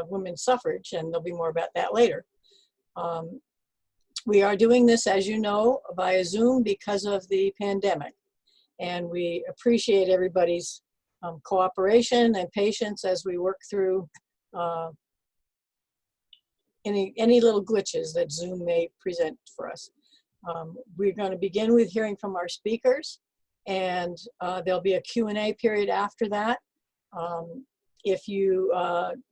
women's suffrage, and there'll be more about that later. We are doing this, as you know, via Zoom because of the pandemic, and we appreciate everybody's cooperation and patience as we work through any little glitches that Zoom may present for us. We're going to begin with hearing from our speakers, and there'll be a Q&A period after that. If you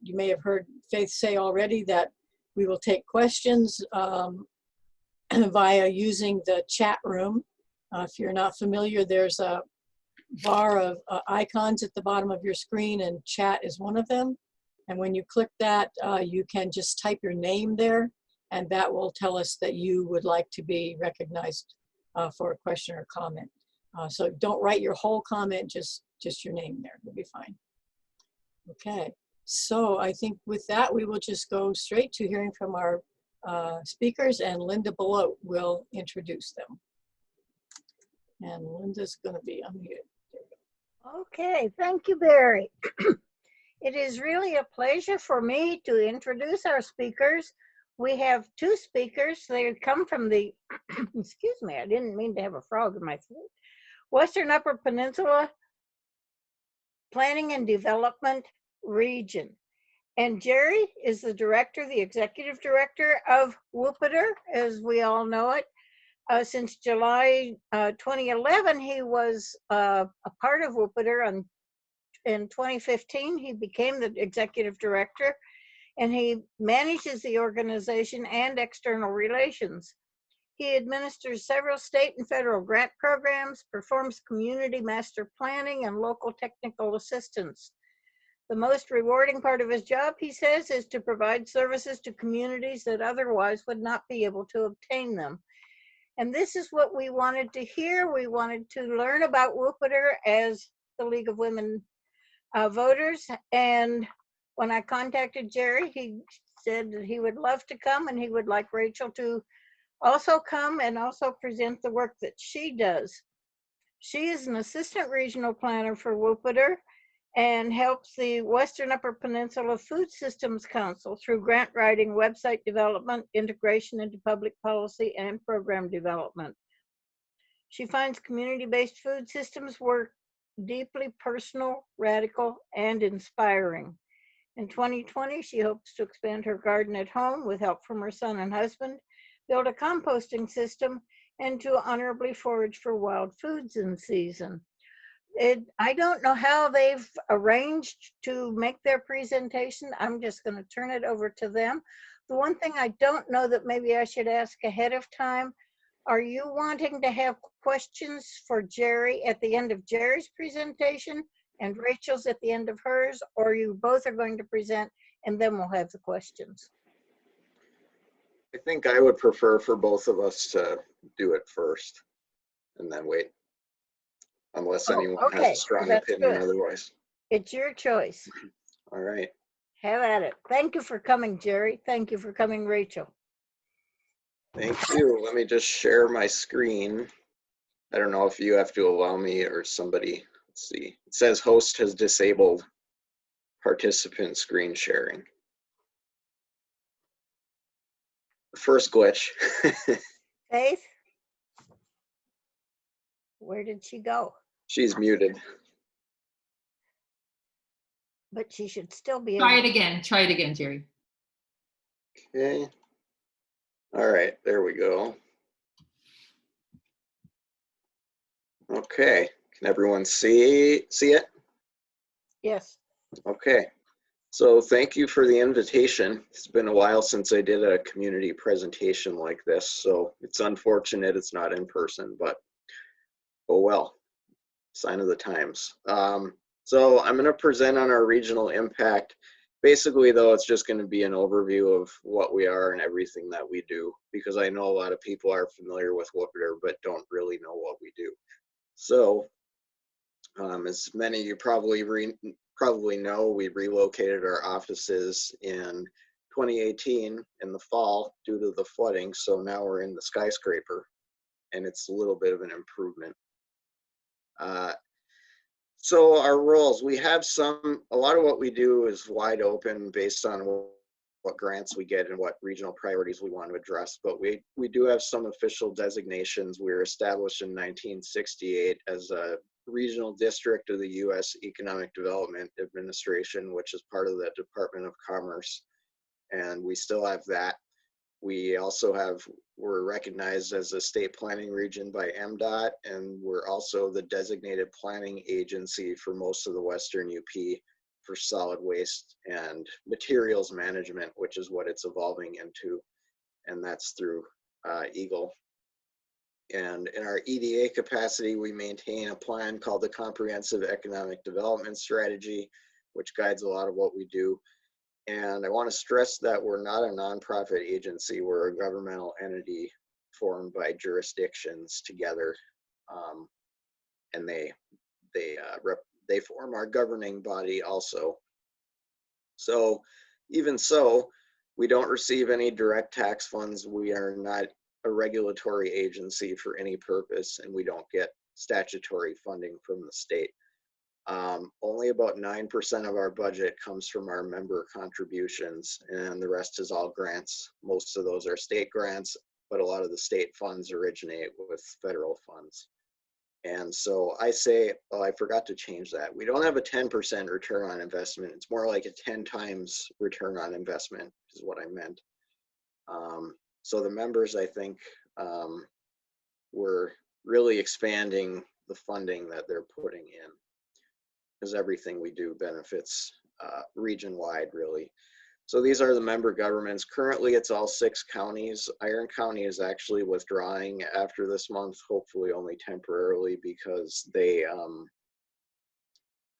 may have heard Faith say already that we will take questions via using the chat room. If you're not familiar, there's a bar of icons at the bottom of your screen, and chat is one of them. And when you click that, you can just type your name there, and that will tell us that you would like to be recognized for a question or comment. So don't write your whole comment, just your name there, it'll be fine. Okay, so I think with that, we will just go straight to hearing from our speakers, and Linda Belote will introduce them. And Linda's going to be unmuted. Okay, thank you, Barry. It is really a pleasure for me to introduce our speakers. We have two speakers. They come from the, excuse me, I didn't mean to have a frog in my throat, Western Upper Peninsula Planning and Development Region. And Jerry is the director, the executive director of WUPPDR, as we all know it. Since July 2011, he was a part of WUPPDR. And in 2015, he became the executive director, and he manages the organization and external relations. He administers several state and federal grant programs, performs community master planning and local technical assistance. The most rewarding part of his job, he says, is to provide services to communities that otherwise would not be able to obtain them. And this is what we wanted to hear. We wanted to learn about WUPPDR as the League of Women Voters. And when I contacted Jerry, he said that he would love to come, and he would like Rachel to also come and also present the work that she does. She is an assistant regional planner for WUPPDR and helps the Western Upper Peninsula Food Systems Council through grant writing, website development, integration into public policy, and program development. She finds community-based food systems work deeply personal, radical, and inspiring. In 2020, she hopes to expand her garden at home with help from her son and husband, build a composting system, and to honorably forage for wild foods in season. I don't know how they've arranged to make their presentation. I'm just going to turn it over to them. The one thing I don't know that maybe I should ask ahead of time, are you wanting to have questions for Jerry at the end of Jerry's presentation and Rachel's at the end of hers, or you both are going to present and then we'll have the questions? I think I would prefer for both of us to do it first and then wait, unless anyone has a strong opinion otherwise. It's your choice. All right. Have at it. Thank you for coming, Jerry. Thank you for coming, Rachel. Thank you. Let me just share my screen. I don't know if you have to allow me or somebody. Let's see. It says host has disabled participant screen sharing. First glitch. Faith? Where did she go? She's muted. But she should still be Try it again. Try it again, Jerry. Okay. All right, there we go. Okay, can everyone see it? Yes. Okay, so thank you for the invitation. It's been a while since I did a community presentation like this, so it's unfortunate it's not in person, but oh well, sign of the times. So I'm going to present on our regional impact. Basically, though, it's just going to be an overview of what we are and everything that we do, because I know a lot of people are familiar with WUPPDR but don't really know what we do. So, as many of you probably know, we relocated our offices in 2018 in the fall due to the flooding. So now we're in the skyscraper, and it's a little bit of an improvement. So our roles, we have a lot of what we do is wide open based on what grants we get and what regional priorities we want to address. But we do have some official designations. We were established in 1968 as a regional district of the U.S. Economic Development Administration, which is part of the Department of Commerce. And we still have that. We also we're recognized as a state planning region by MDOT, and we're also the designated planning agency for most of the Western UP for solid waste and materials management, which is what it's evolving into, and that's through EAGLE. And in our EDA capacity, we maintain a plan called the Comprehensive Economic Development Strategy, which guides a lot of what we do. And I want to stress that we're not a nonprofit agency. We're a governmental entity formed by jurisdictions together, and they form our governing body also. So even so, we don't receive any direct tax funds. We are not a regulatory agency for any purpose, and we don't get statutory funding from the state. Only about 9% of our budget comes from our member contributions, and the rest is all grants. Most of those are state grants, but a lot of the state funds originate with federal funds. And so I say, oh, I forgot to change that. We don't have a 10% return on investment. It's more like a 10 times return on investment is what I meant. So the members, I think, we're really expanding the funding that they're putting in, because everything we do benefits region-wide, really. So these are the member governments. Currently, it's all 6 counties. Iron County is actually withdrawing after this month, hopefully only temporarily, because they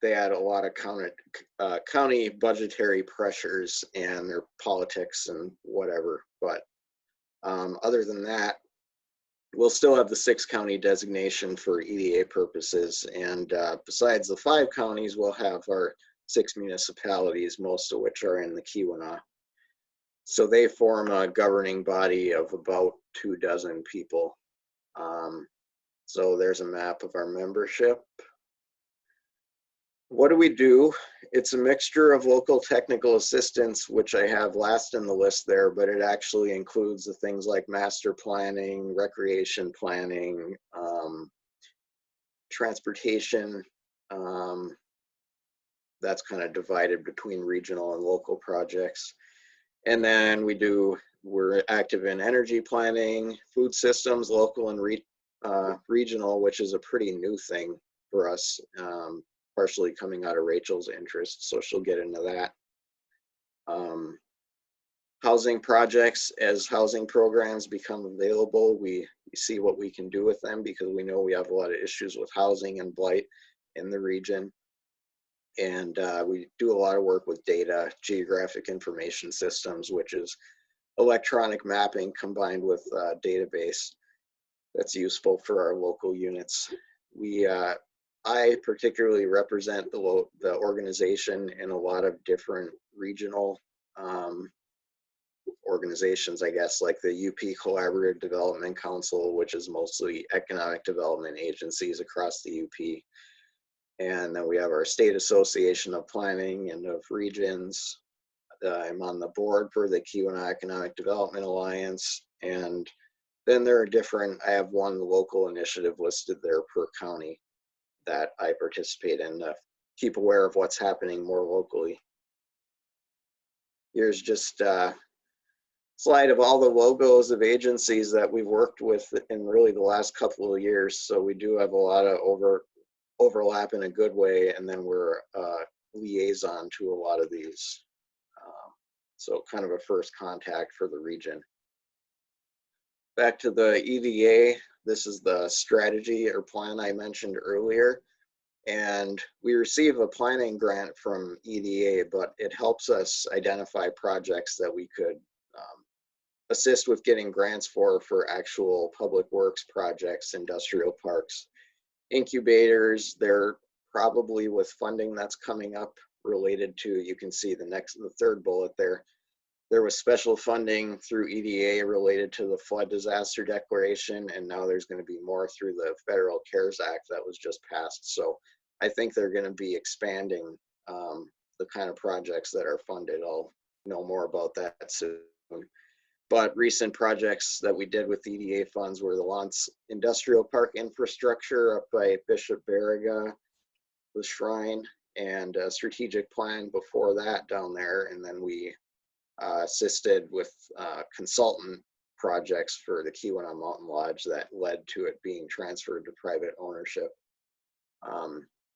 had a lot of county budgetary pressures and their politics and whatever. But other than that, we'll still have the 6 county designation for EDA purposes. And besides the 5 counties, we'll have our 6 municipalities, most of which are in the Keweenaw. So they form a governing body of about 24 people. So there's a map of our membership. What do we do? It's a mixture of local technical assistance, which I have last in the list there, but it actually includes the things like master planning, recreation planning, transportation. That's kind of divided between regional and local projects. And then we're active in energy planning, food systems, local and regional, which is a pretty new thing for us. Partially coming out of Rachael's interest, so she'll get into that. Housing projects, as housing programs become available, we see what we can do with them, because we know we have a lot of issues with housing and blight in the region. And we do a lot of work with data, geographic information systems, which is electronic mapping combined with database that's useful for our local units. I particularly represent the organization in a lot of different regional organizations, I guess, like the UP Collaborative Development Council, which is mostly economic development agencies across the UP. And then we have our State Association of Planning and of Regions. I'm on the board for the Keweenaw Economic Development Alliance. And then there are I have one local initiative listed there per county that I participate in to keep aware of what's happening more locally. Here's just a slide of all the logos of agencies that we've worked with in really the last couple of years. So we do have a lot of overlap in a good way, and then we're a liaison to a lot of these. So kind of a first contact for the region. Back to the EDA, this is the strategy or plan I mentioned earlier. And we receive a planning grant from EDA, but it helps us identify projects that we could assist with getting grants for actual public works projects, industrial parks, incubators. They're probably with funding that's coming up related to, you can see the third bullet there. There was special funding through EDA related to the flood disaster declaration, and now there's going to be more through the Federal CARES Act that was just passed. So I think they're going to be expanding the kind of projects that are funded. I'll know more about that soon. But recent projects that we did with EDA funds were the Lance Industrial Park infrastructure up by Bishop Baraga, the Shrine, and a strategic plan before that down there. And then we assisted with consultant projects for the Keweenaw Mountain Lodge that led to it being transferred to private ownership.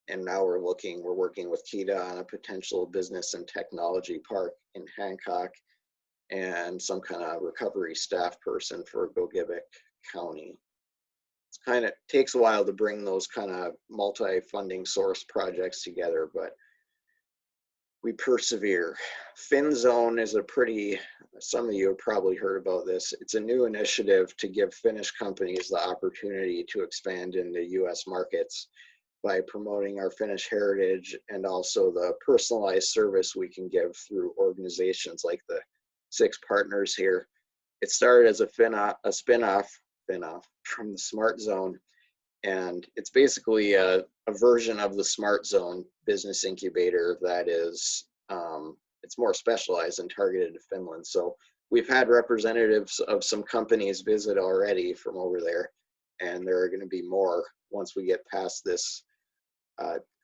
And now we're working with KEDA on a potential business and technology park in Hancock and some kind of recovery staff person for Gogebic County. It's kind of takes a while to bring those kind of multi-funding source projects together, but we persevere. FinZone is some of you have probably heard about this. It's a new initiative to give Finnish companies the opportunity to expand into US markets by promoting our Finnish heritage and also the personalized service we can give through organizations like the 6 partners here. It started as a spin-off from the Smart Zone, and it's basically a version of the Smart Zone business incubator that is, it's more specialized and targeted to Finland. So we've had representatives of some companies visit already from over there, and there are going to be more once we get past this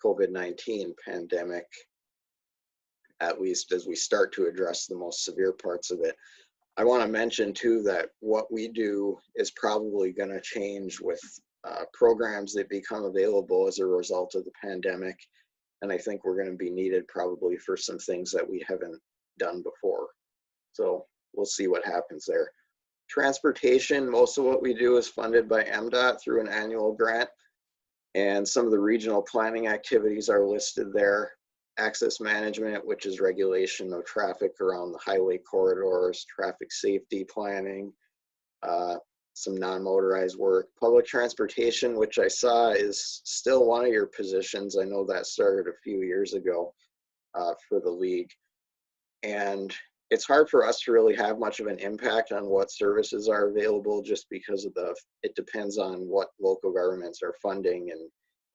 COVID-19 pandemic, at least as we start to address the most severe parts of it. I want to mention too that what we do is probably going to change with programs that become available as a result of the pandemic. And I think we're going to be needed probably for some things that we haven't done before. So we'll see what happens there. Transportation, most of what we do is funded by MDOT through an annual grant. And some of the regional planning activities are listed there. Access management, which is regulation of traffic around the highway corridors, traffic safety planning, some non-motorized work. Public transportation, which I saw is still one of your positions. I know that started a few years ago for the league. And it's hard for us to really have much of an impact on what services are available just because of it depends on what local governments are funding, and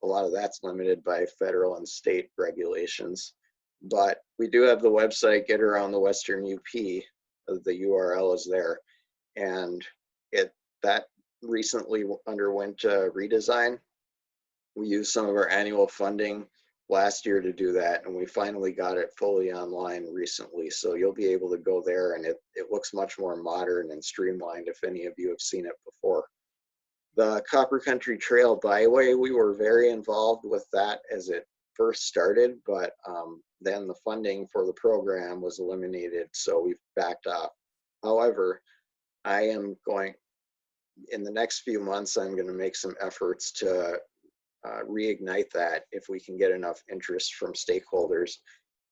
a lot of that's limited by federal and state regulations. But we do have the website, Get Around the Western UP, the URL is there. And that recently underwent a redesign. We used some of our annual funding last year to do that, and we finally got it fully online recently. So you'll be able to go there, and it looks much more modern and streamlined if any of you have seen it before. The Copper Country Trail Byway, we were very involved with that as it first started, but then the funding for the program was eliminated, so we've backed off. However, in the next few months, I'm going to make some efforts to reignite that if we can get enough interest from stakeholders,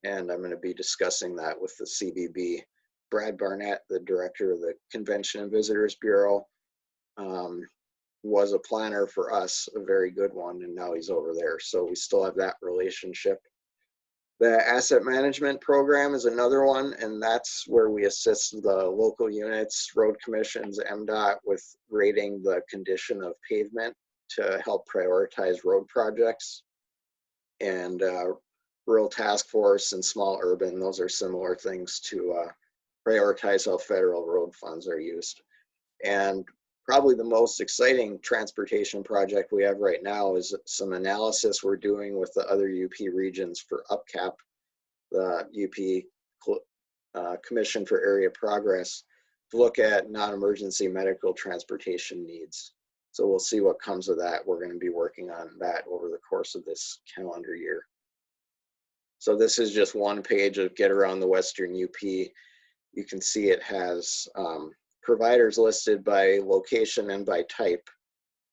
and I'm going to be discussing that with the CBB. Brad Barnett, the director of the Convention and Visitors Bureau, was a planner for us, a very good one, and now he's over there. So we still have that relationship. The asset management program is another one, and that's where we assist the local units, road commissions, MDOT with rating the condition of pavement to help prioritize road projects. And rural task force and small urban, those are similar things to prioritize how federal road funds are used. And probably the most exciting transportation project we have right now is some analysis we're doing with the other UP regions for UPCAP, the UP Commission for Area Progress, to look at non-emergency medical transportation needs. So we'll see what comes of that. We're going to be working on that over the course of this calendar year. So this is just one page of Get Around the Western UP. You can see it has providers listed by location and by type.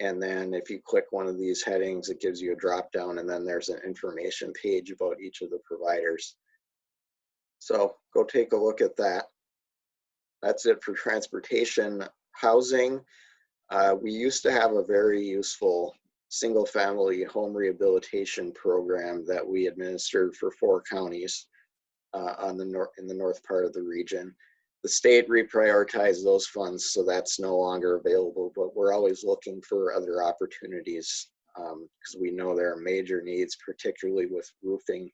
And then if you click one of these headings, it gives you a drop down, and then there's an information page about each of the providers. So go take a look at that. That's it for transportation. Housing, we used to have a very useful single family home rehabilitation program that we administered for 4 counties in the north part of the region. The state reprioritized those funds, so that's no longer available, but we're always looking for other opportunities because we know there are major needs, particularly with roofing.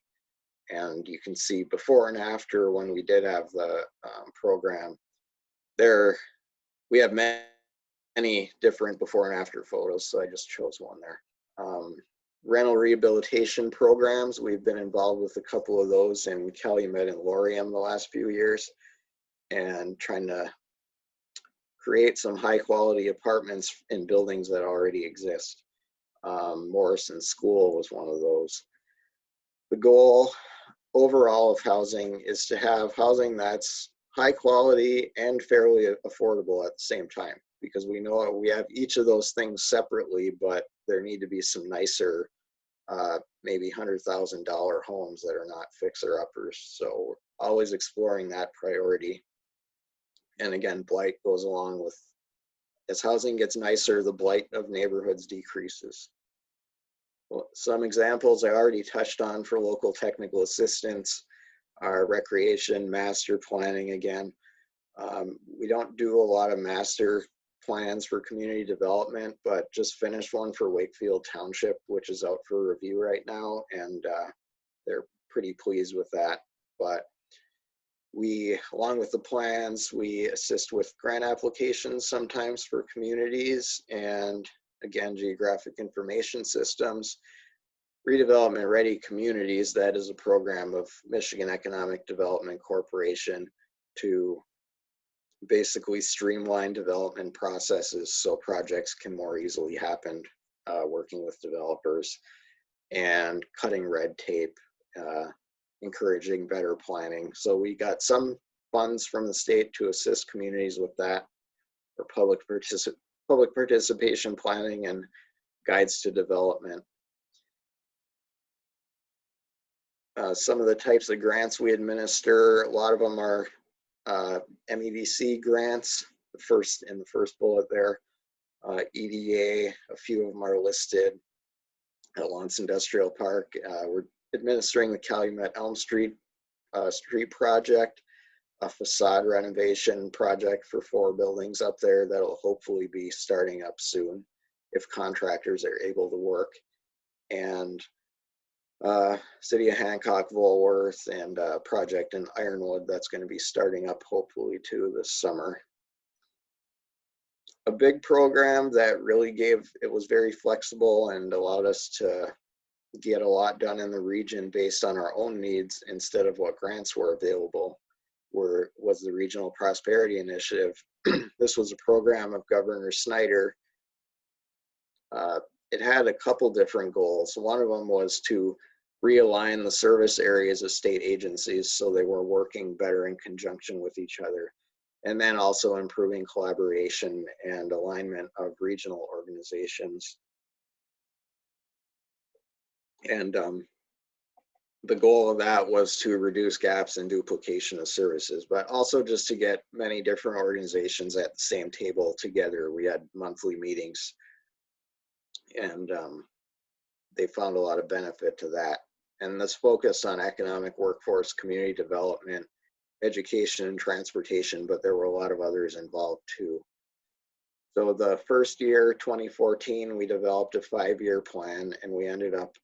And you can see before and after when we did have the program, we have many different before and after photos, so I just chose one there. Rental rehabilitation programs, we've been involved with a couple of those in Calumet and Laurium the last few years, and trying to create some high quality apartments in buildings that already exist. Morrison School was one of those. The goal overall of housing is to have housing that's high quality and fairly affordable at the same time, because we know we have each of those things separately, but there need to be some nicer, maybe $100,000 homes that are not fixer-uppers. So we're always exploring that priority. And again, blight goes along with, as housing gets nicer, the blight of neighborhoods decreases. Well, some examples I already touched on for local technical assistance are recreation, master planning again. We don't do a lot of master plans for community development, but just finished one for Wakefield Township, which is out for review right now, and they're pretty pleased with that. But we, along with the plans, we assist with grant applications sometimes for communities, and again, geographic information systems. Redevelopment Ready Communities, that is a program of Michigan Economic Development Corporation to basically streamline development processes so projects can more easily happen, working with developers and cutting red tape, encouraging better planning. So we got some funds from the state to assist communities with that, for public participation planning and guides to development. Some of the types of grants we administer, a lot of them are MEVC grants, in the first bullet there. EDA, a few of them are listed. At Lawrence Industrial Park, we're administering the Calumet Elm Street street project, a facade renovation project for 4 buildings up there that'll hopefully be starting up soon if contractors are able to work. And City of Hancock, Woolworth, and a project in Ironwood that's going to be starting up hopefully too this summer. A big program that really it was very flexible and allowed us to get a lot done in the region based on our own needs instead of what grants were available, was the Regional Prosperity Initiative. This was a program of Governor Snyder. It had a couple different goals. One of them was to realign the service areas of state agencies so they were working better in conjunction with each other. And then also improving collaboration and alignment of regional organizations. And the goal of that was to reduce gaps and duplication of services, but also just to get many different organizations at the same table together. We had monthly meetings, and they found a lot of benefit to that. And this focused on economic, workforce, community development, education, and transportation, but there were a lot of others involved too. So the first year, 2014, we developed a 5-year plan, and we ended up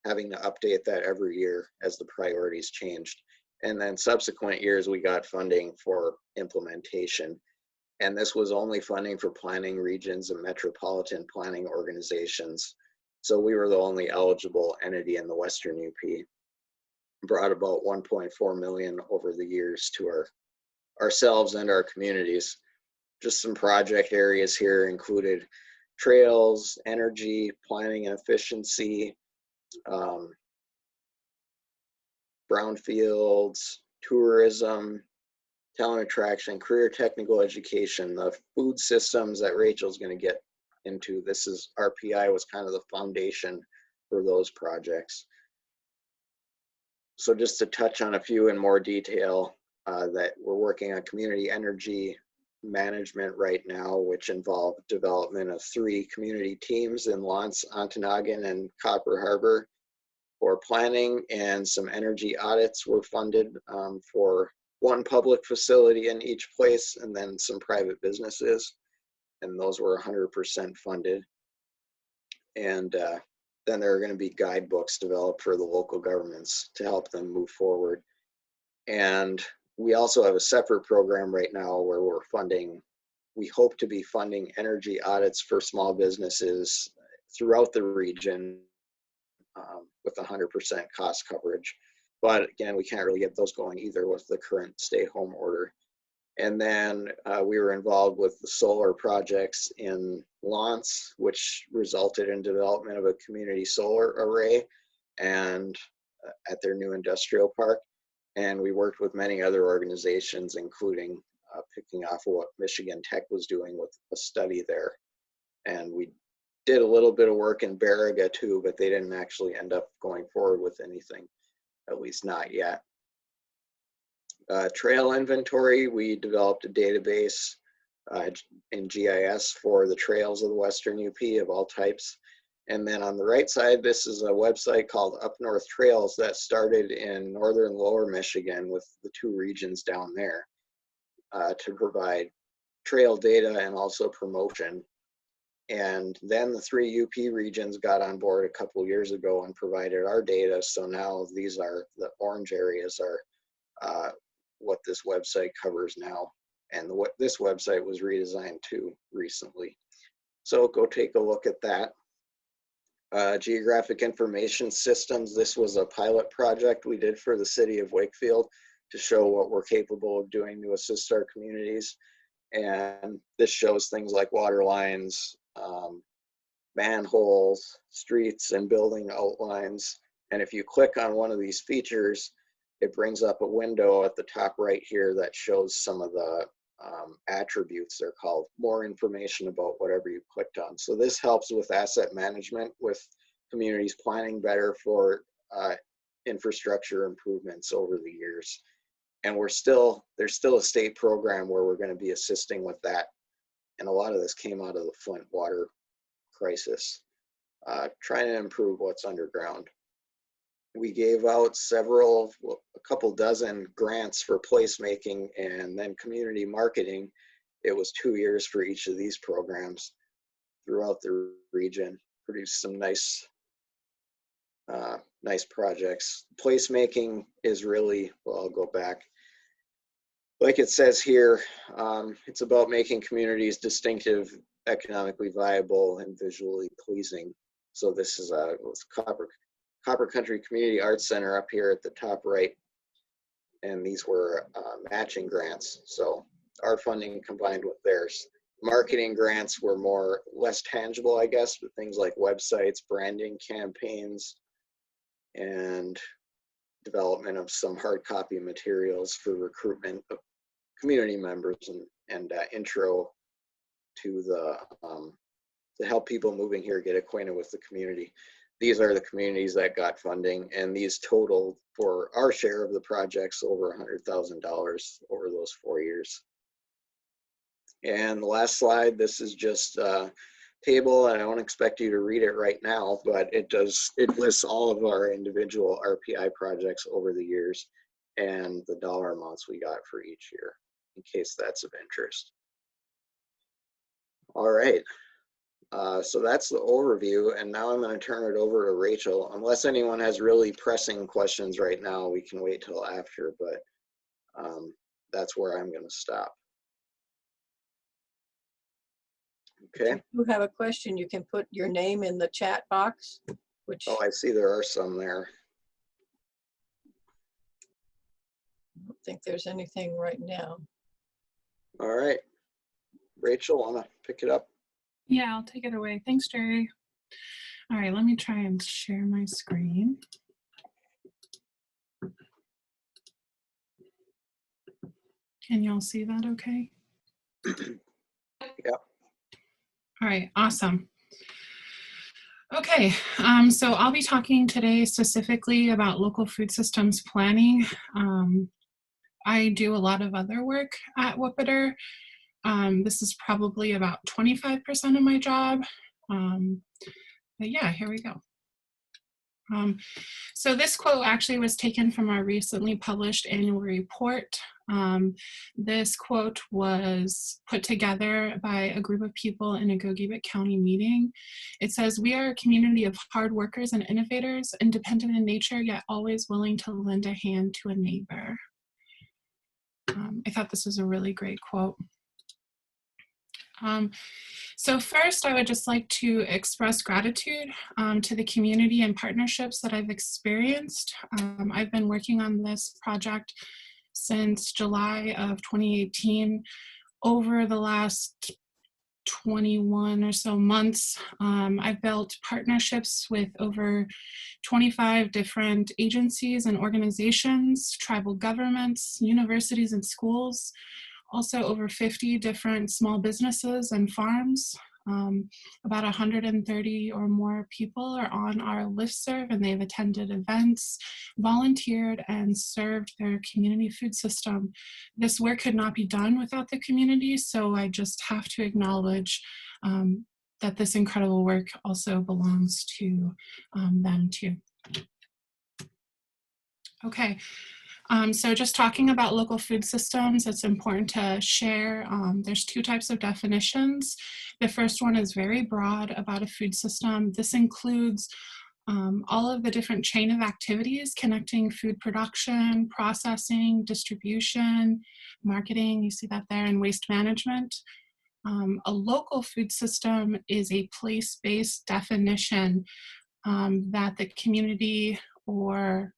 having to update that every year as the priorities changed. And then subsequent years, we got funding for implementation. And this was only funding for planning regions and metropolitan planning organizations. So we were the only eligible entity in the Western UP. Brought about 1.4 million over the years to ourselves and our communities. Just some project areas here included trails, energy, planning and efficiency, brownfields, tourism, talent attraction, career technical education, the food systems that Rachel's going to get into. This is RPI was kind of the foundation for those projects. So just to touch on a few in more detail, that we're working on community energy management right now, which involve development of 3 community teams in Lawrence, Ontonagon, and Copper Harbor for planning, and some energy audits were funded for 1 public facility in each place, and then some private businesses, and those were 100% funded. And then there are going to be guidebooks developed for the local governments to help them move forward. And we also have a separate program right now where we hope to be funding energy audits for small businesses throughout the region with 100% cost coverage. But again, we can't really get those going either with the current stay-home order. And then we were involved with the solar projects in Lawrence, which resulted in development of a community solar array and at their new industrial park. And we worked with many other organizations, including picking off of what Michigan Tech was doing with a study there. And we did a little bit of work in Baraga too, but they didn't actually end up going forward with anything, at least not yet. Trail inventory, we developed a database in GIS for the trails of the Western UP of all types. And then on the right side, this is a website called Up North Trails that started in northern Lower Michigan with the two regions down there to provide trail data and also promotion. And then the 3 UP regions got on board a couple of years ago and provided our data. So now these are the orange areas are what this website covers now. And what this website was redesigned too recently. So go take a look at that. Geographic Information Systems, this was a pilot project we did for the city of Wakefield to show what we're capable of doing to assist our communities. And this shows things like water lines, manholes, streets, and building outlines. And if you click on one of these features, it brings up a window at the top right here that shows some of the attributes, they're called, more information about whatever you clicked on. So this helps with asset management, with communities planning better for infrastructure improvements over the years. And there's still a state program where we're going to be assisting with that. And a lot of this came out of the Flint water crisis, trying to improve what's underground. We gave out a couple dozen grants for placemaking and then community marketing. It was 2 years for each of these programs throughout the region. Produced some nice projects. Placemaking is really, well, I'll go back. Like it says here, it's about making communities distinctive, economically viable, and visually pleasing. So this is Copper Country Community Arts Center up here at the top right. And these were matching grants. So our funding combined with theirs. Marketing grants were less tangible, I guess, but things like websites, branding campaigns, and development of some hard copy materials for recruitment of community members and intro to to help people moving here get acquainted with the community. These are the communities that got funding, and these totaled for our share of the projects over $100,000 over those 4 years. And the last slide, this is just a table, and I don't expect you to read it right now, but it lists all of our individual RPI projects over the years and the dollar amounts we got for each year, in case that's of interest. All right. So that's the overview, and now I'm going to turn it over to Rachel. Unless anyone has really pressing questions right now, we can wait till after, but that's where I'm going to stop. Okay. If you have a question, you can put your name in the chat box, which Oh, I see there are some there. I don't think there's anything right now. All right. Rachel, want to pick it up? Yeah, I'll take it away. Thanks, Jerry. All right, let me try and share my screen. Can y'all see that okay? Yep. All right, awesome. Okay, so I'll be talking today specifically about local food systems planning. I do a lot of other work at WUPPDR. This is probably about 25% of my job. But yeah, here we go. So this quote actually was taken from our recently published annual report. This quote was put together by a group of people in a Gogebic County meeting. It says, "We are a community of hard workers and innovators, independent in nature, yet always willing to lend a hand to a neighbor." I thought this was a really great quote. So first, I would just like to express gratitude to the community and partnerships that I've experienced. I've been working on this project since July of 2018. Over the last 21 or so months, I've built partnerships with over 25 different agencies and organizations, tribal governments, universities and schools, also over 50 different small businesses and farms. About 130 or more people are on our listserv, and they've attended events, volunteered, and served their community food system. This work could not be done without the community, so I just have to acknowledge that this incredible work also belongs to them too. Okay. So just talking about local food systems, it's important to share, there's two types of definitions. The first one is very broad about a food system. This includes all of the different chain of activities connecting food production, processing, distribution, marketing, you see that there, and waste management. A local food system is a place-based definition that the community or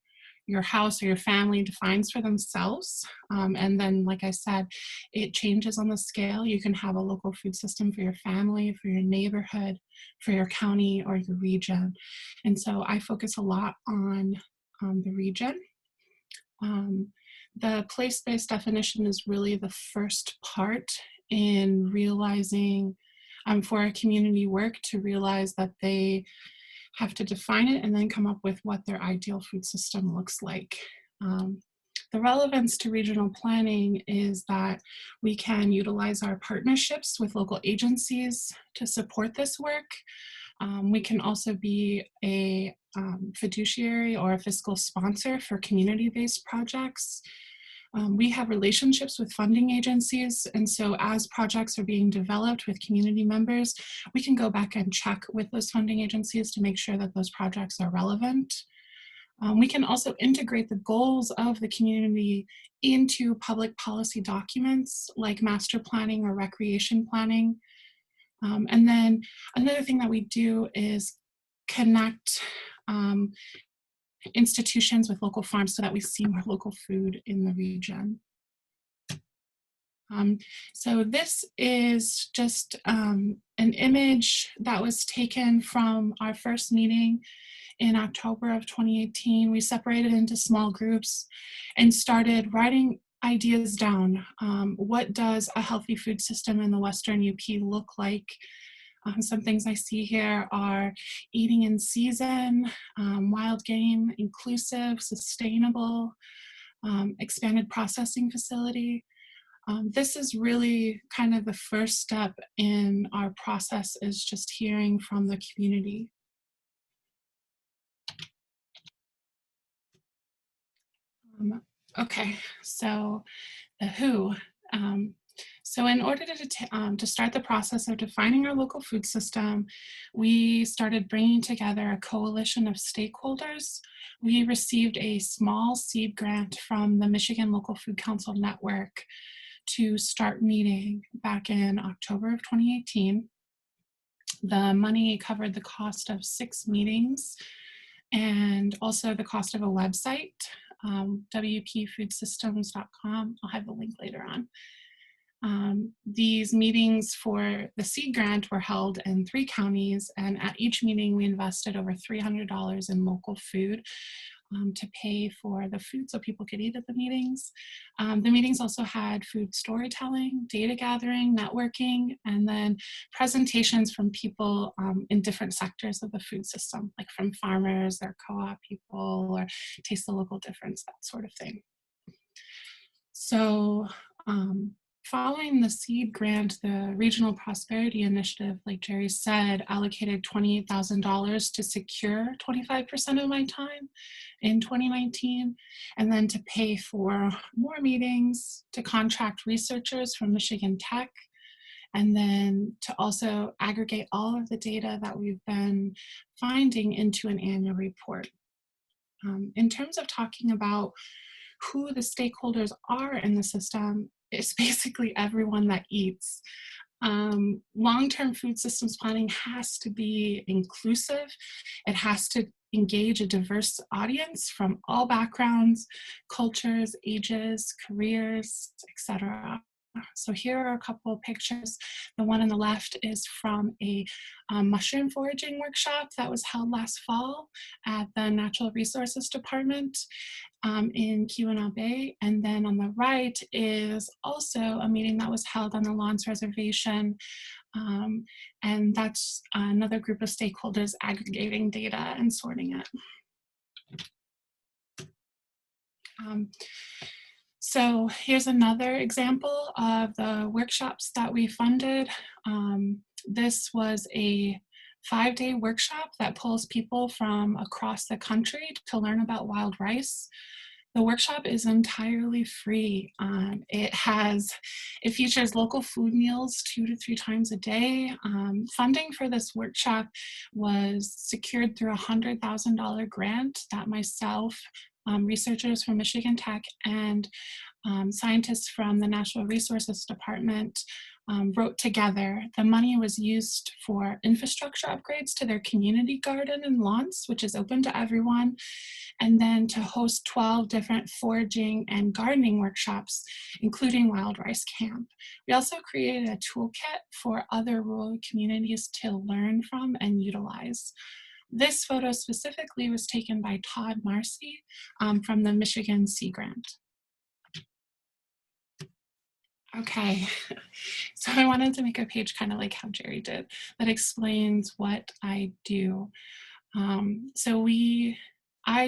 your house or your family defines for themselves. And then, like I said, it changes on the scale. You can have a local food system for your family, for your neighborhood, for your county or your region. And so I focus a lot on the region. The place-based definition is really the first part in realizing for a community work to realize that they have to define it and then come up with what their ideal food system looks like. The relevance to regional planning is that we can utilize our partnerships with local agencies to support this work. We can also be a fiduciary or a fiscal sponsor for community-based projects. We have relationships with funding agencies, and so as projects are being developed with community members, we can go back and check with those funding agencies to make sure that those projects are relevant. We can also integrate the goals of the community into public policy documents like master planning or recreation planning. And then another thing that we do is connect institutions with local farms so that we see more local food in the region. So this is just an image that was taken from our first meeting in October of 2018. We separated into small groups and started writing ideas down. What does a healthy food system in the Western UP look like? Some things I see here are eating in season, wild game, inclusive, sustainable, expanded processing facility. This is really kind of the first step in our process, is just hearing from the community. Okay, so the who. So in order to start the process of defining our local food system, we started bringing together a coalition of stakeholders. We received a small seed grant from the Michigan Local Food Council Network to start meeting back in October of 2018. The money covered the cost of 6 meetings and also the cost of a website, WPFoodSystems.com. I'll have the link later on. These meetings for the seed grant were held in 3 counties, and at each meeting we invested over $300 in local food to pay for the food so people could eat at the meetings. The meetings also had food storytelling, data gathering, networking, and then presentations from people in different sectors of the food system, like from farmers or co-op people or Taste the Local Difference, that sort of thing. So following the seed grant, the Regional Prosperity Initiative, like Jerry said, allocated $28,000 to secure 25% of my time in 2019, and then to pay for more meetings, to contract researchers from Michigan Tech, and then to also aggregate all of the data that we've been finding into an annual report. In terms of talking about who the stakeholders are in the system, it's basically everyone that eats. Long-term food systems planning has to be inclusive. It has to engage a diverse audience from all backgrounds, cultures, ages, careers, etc. So here are a couple of pictures. The one on the left is from a mushroom foraging workshop that was held last fall at the Natural Resources Department in Keweenaw Bay. And then on the right is also a meeting that was held on the Lawns Reservation. And that's another group of stakeholders aggregating data and sorting it. So here's another example of the workshops that we funded. This was a 5-day workshop that pulls people from across the country to learn about wild rice. The workshop is entirely free. It features local food meals 2 to 3 times a day. Funding for this workshop was secured through a $100,000 grant that myself, researchers from Michigan Tech, and scientists from the Natural Resources Department wrote together. The money was used for infrastructure upgrades to their community garden and lawns, which is open to everyone, and then to host 12 different foraging and gardening workshops, including wild rice camp. We also created a toolkit for other rural communities to learn from and utilize. This photo specifically was taken by Todd Marcy from the Michigan Sea Grant. Okay, so I wanted to make a page kind of like how Jerry did that explains what I do. I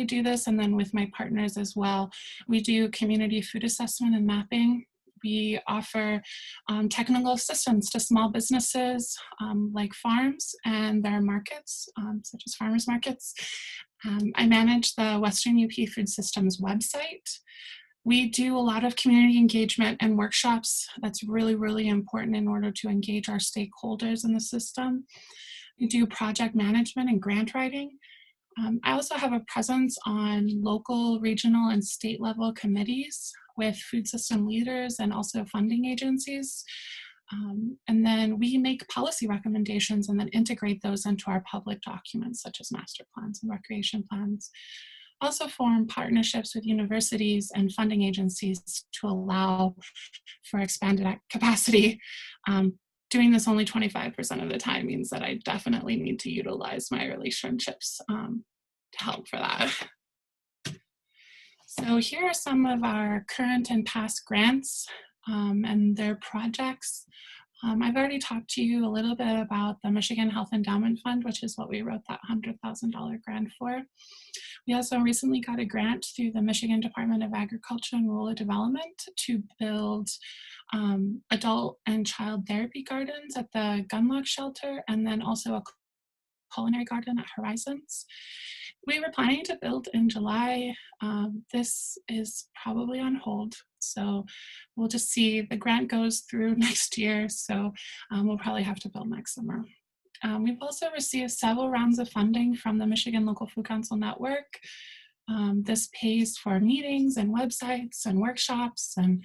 do this, and then with my partners as well, we do community food assessment and mapping. We offer technical assistance to small businesses like farms and their markets, such as farmers markets. I manage the Western UP Food Systems website. We do a lot of community engagement and workshops. That's really, really important in order to engage our stakeholders in the system. We do project management and grant writing. I also have a presence on local, regional, and state level committees with food system leaders and also funding agencies. And then we make policy recommendations and then integrate those into our public documents, such as master plans and recreation plans. Also form partnerships with universities and funding agencies to allow for expanded capacity. Doing this only 25% of the time means that I definitely need to utilize my relationships to help for that. So here are some of our current and past grants and their projects. I've already talked to you a little bit about the Michigan Health Endowment Fund, which is what we wrote that $100,000 grant for. We also recently got a grant through the Michigan Department of Agriculture and Rural Development to build adult and child therapy gardens at the Gunlock Shelter, and then also a culinary garden at Horizons. We were planning to build in July. This is probably on hold, so we'll just see. The grant goes through next year, so we'll probably have to build next summer. We've also received several rounds of funding from the Michigan Local Food Council Network. This pays for meetings and websites and workshops, and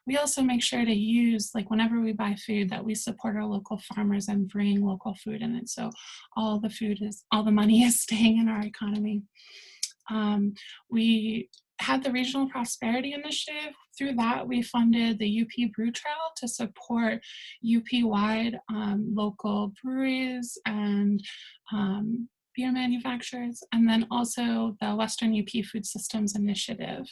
we also make sure to use, like whenever we buy food, that we support our local farmers and bring local food in it. So all the money is staying in our economy. We had the Regional Prosperity Initiative. Through that, we funded the UP Brew Trail to support UP-wide local breweries and beer manufacturers, and then also the Western UP Food Systems Initiative.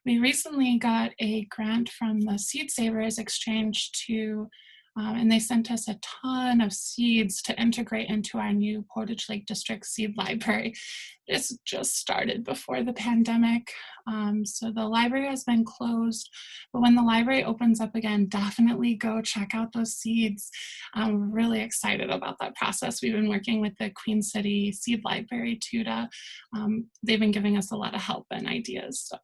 We recently got a grant from the Seed Savers Exchange to And they sent us a ton of seeds to integrate into our new Portage Lake District seed library. This just started before the pandemic. So the library has been closed, but when the library opens up again, definitely go check out those seeds. I'm really excited about that process. We've been working with the Queen City Seed Library too. They've been giving us a lot of help and ideas. So.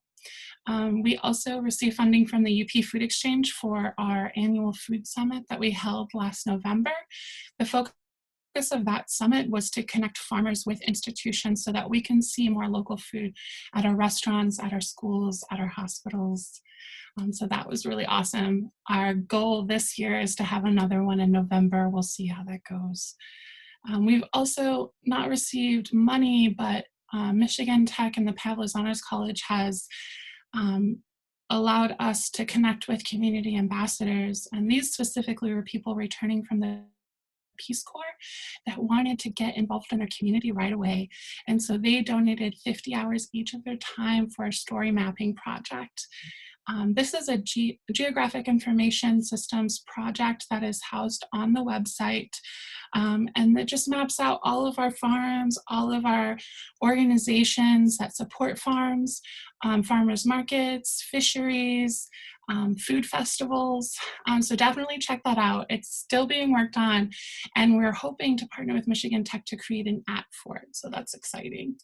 We also received funding from the UP Food Exchange for our annual food summit that we held last November. The focus of that summit was to connect farmers with institutions so that we can see more local food at our restaurants, at our schools, at our hospitals. So that was really awesome. Our goal this year is to have another one in November. We'll see how that goes. We've also not received money, but Michigan Tech and the Pavlos Honors College has allowed us to connect with community ambassadors. And these specifically were people returning from the Peace Corps that wanted to get involved in their community right away. And so they donated 50 hours each of their time for a story mapping project. This is a Geographic Information Systems project that is housed on the website, and it just maps out all of our farms, all of our organizations that support farms, farmers markets, fisheries, food festivals. So definitely check that out. It's still being worked on, and we're hoping to partner with Michigan Tech to create an app for it. So that's exciting.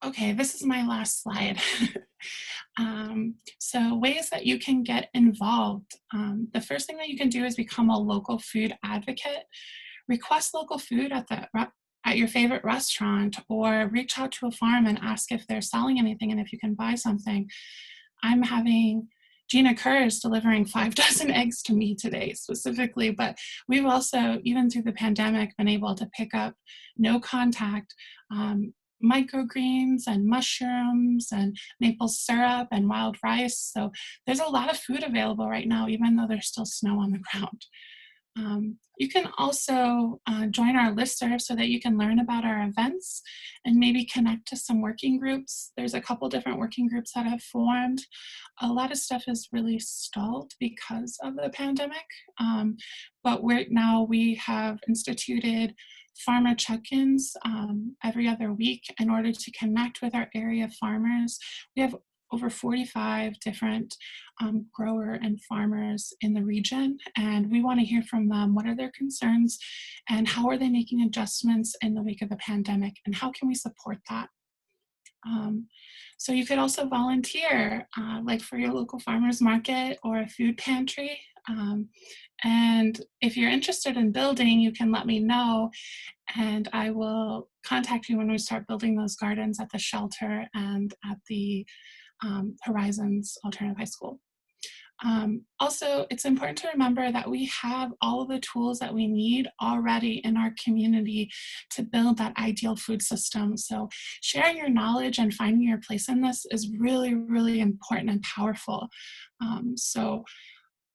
Okay, this is my last slide. So ways that you can get involved. The first thing that you can do is become a local food advocate. Request local food at your favorite restaurant, or reach out to a farm and ask if they're selling anything and if you can buy something. I'm having Gina Kurz delivering 5 dozen eggs to me today specifically, but we've also, even through the pandemic, been able to pick up no contact microgreens and mushrooms and maple syrup and wild rice. So there's a lot of food available right now, even though there's still snow on the ground. You can also join our listserv so that you can learn about our events and maybe connect to some working groups. There's a couple different working groups that have formed. A lot of stuff is really stalled because of the pandemic, but we have instituted farmer check-ins every other week in order to connect with our area farmers. We have over 45 different grower and farmers in the region, and we want to hear from them. What are their concerns, and how are they making adjustments in the wake of the pandemic, and how can we support that? So you could also volunteer, like for your local farmers market or a food pantry. And if you're interested in building, you can let me know, and I will contact you when we start building those gardens at the shelter and at the Horizons Alternative High School. Also, it's important to remember that we have all of the tools that we need already in our community to build that ideal food system. So sharing your knowledge and finding your place in this is really, really important and powerful. So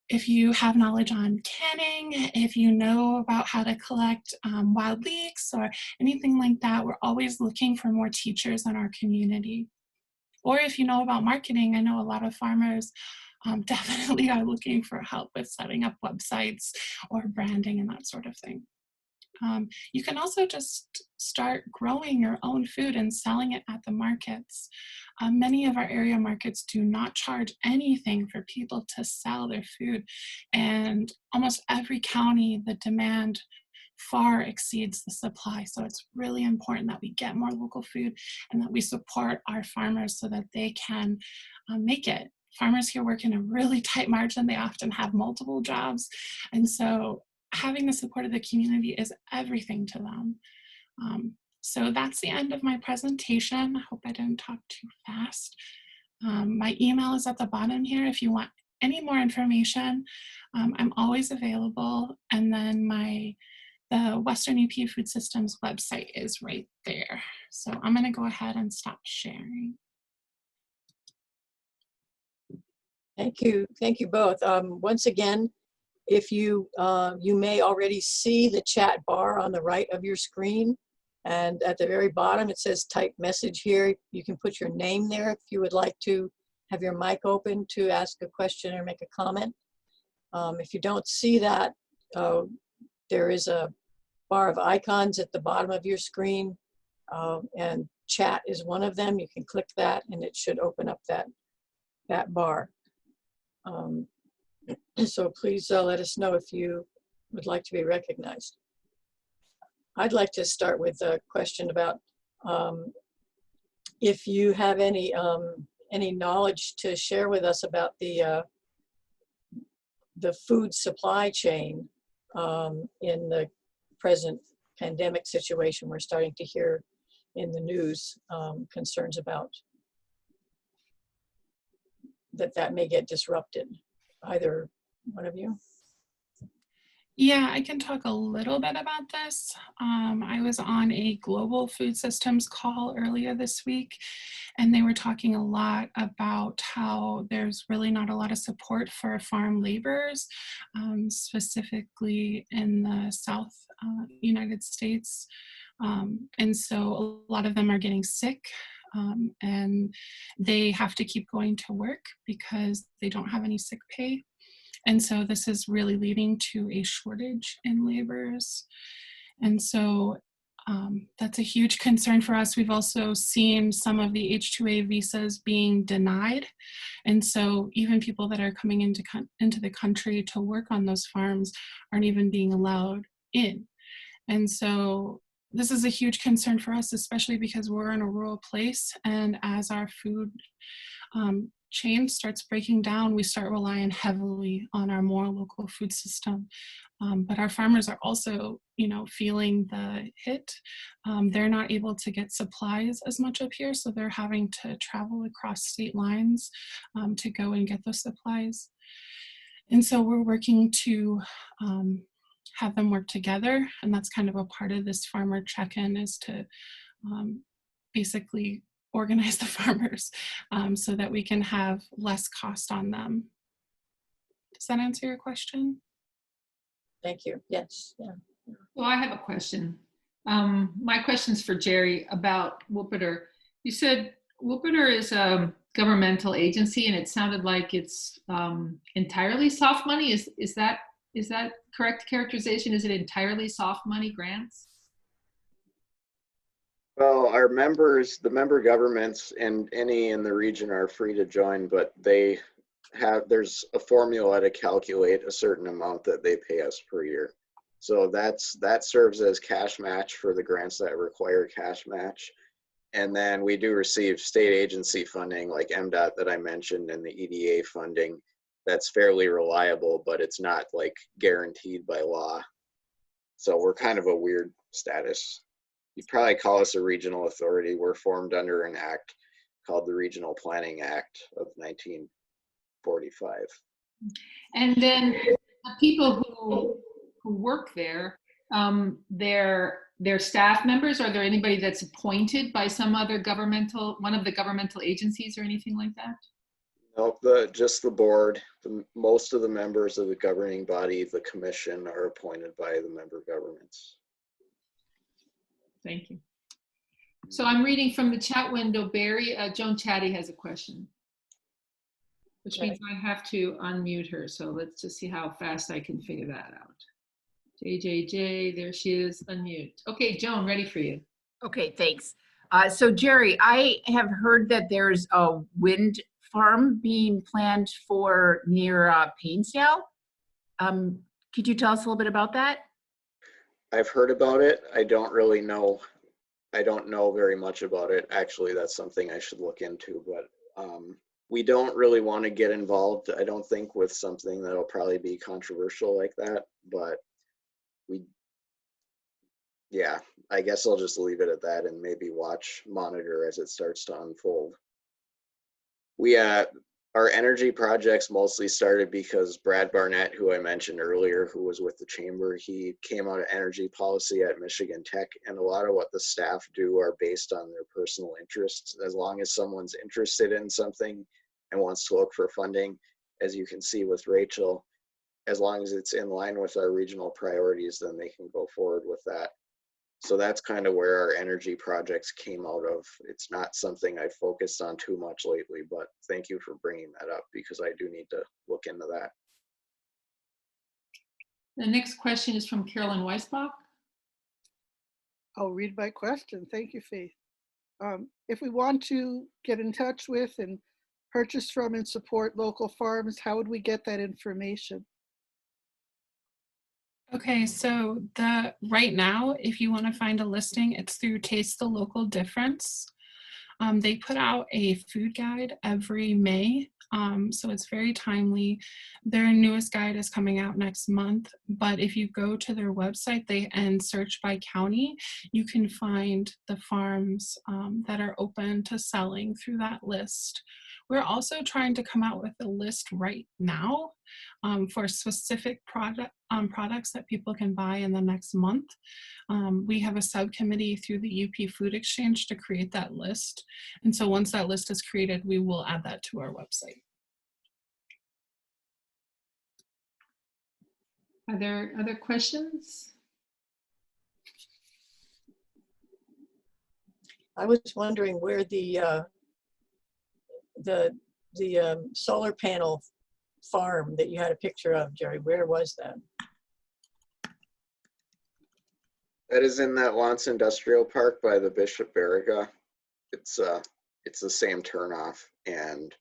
if you have knowledge on canning, if you know about how to collect wild leeks or anything like that, we're always looking for more teachers in our community. Or if you know about marketing, I know a lot of farmers definitely are looking for help with setting up websites or branding and that sort of thing. You can also just start growing your own food and selling it at the markets. Many of our area markets do not charge anything for people to sell their food, and almost every county, the demand far exceeds the supply. So it's really important that we get more local food and that we support our farmers so that they can make it. Farmers here work in a really tight margin. They often have multiple jobs. And so having the support of the community is everything to them. So that's the end of my presentation. I hope I didn't talk too fast. My email is at the bottom here if you want any more information. I'm always available. And then the Western UP Food Systems website is right there. So I'm gonna go ahead and stop sharing. Thank you both. Once again, if you may already see the chat bar on the right of your screen, and at the very bottom it says type message here. You can put your name there if you would like to have your mic open to ask a question or make a comment. If you don't see that, there is a bar of icons at the bottom of your screen, and chat is one of them. You can click that and it should open up that bar. So please let us know if you would like to be recognized. I'd like to start with a question about if you have any knowledge to share with us about the food supply chain in the present pandemic situation. We're starting to hear in the news concerns about that may get disrupted. Either one of you? Yeah, I can talk a little bit about this. I was on a global food systems call earlier this week, and they were talking a lot about how there's really not a lot of support for farm laborers, specifically in the South United States. And so a lot of them are getting sick, and they have to keep going to work because they don't have any sick pay. And so this is really leading to a shortage in laborers. And so that's a huge concern for us. We've also seen some of the H-2A visas being denied. And so even people that are coming into the country to work on those farms aren't even being allowed in. And so this is a huge concern for us, especially because we're in a rural place, and as our food chain starts breaking down, we start relying heavily on our more local food system. But our farmers are also, feeling the hit. They're not able to get supplies as much up here, so they're having to travel across state lines to go and get those supplies. And so we're working to have them work together, and that's kind of a part of this farmer check-in, is to basically organize the farmers so that we can have less cost on them. Does that answer your question? Thank you. Yes. Yeah. Well, I have a question. My question's for Jerry about WUPPDR. You said WUPPDR is a governmental agency, and it sounded like it's entirely soft money. Is that correct characterization? Is it entirely soft money grants? Well, our members, the member governments and any in the region are free to join, but there's a formula to calculate a certain amount that they pay us per year. So that serves as cash match for the grants that require cash match. And then we do receive state agency funding like MDOT that I mentioned, and the EDA funding that's fairly reliable, but it's not like guaranteed by law. So we're kind of a weird status. You'd probably call us a regional authority. We're formed under an act called the Regional Planning Act of 1945. And then the people who work there, they're staff members. Are there anybody that's appointed by some other one of the governmental agencies or anything like that? Nope, just the board. Most of the members of the governing body, the commission, are appointed by the member governments. Thank you. So I'm reading from the chat window. Barry, Joan Chatty has a question, which means I have to unmute her. So let's just see how fast I can figure that out. JJJ, there she is, unmute. Okay, Joan, ready for you. Okay, thanks. So Jerry, I have heard that there's a wind farm being planned near Painesdale. Could you tell us a little bit about that? I've heard about it. I don't really know. I don't know very much about it. Actually, that's something I should look into, but we don't really want to get involved, I don't think, with something that'll probably be controversial like that, but yeah, I guess I'll just leave it at that and maybe monitor as it starts to unfold. Our energy projects mostly started because Brad Barnett, who I mentioned earlier, who was with the chamber, he came out of energy policy at Michigan Tech, and a lot of what the staff do are based on their personal interests. As long as someone's interested in something and wants to look for funding, as you can see with Rachael, as long as it's in line with our regional priorities, then they can go forward with that. So that's kind of where our energy projects came out of. It's not something I focused on too much lately, but thank you for bringing that up because I do need to look into that. The next question is from Carolyn Weisbach. I'll read my question. Thank you, Faith. If we want to get in touch with and purchase from and support local farms, how would we get that information? Okay, so right now, if you want to find a listing, it's through Taste the Local Difference. They put out a food guide every May, so it's very timely. Their newest guide is coming out next month, but if you go to their website and search by county, you can find the farms that are open to selling through that list. We're also trying to come out with a list right now for specific products that people can buy in the next month. We have a subcommittee through the UP Food Exchange to create that list. And so once that list is created, we will add that to our website. Are there other questions? I was wondering where the solar panel farm that you had a picture of, Jerry, where was that? That is in that Lance Industrial Park by the Bishop Barriga. It's the same turnoff, and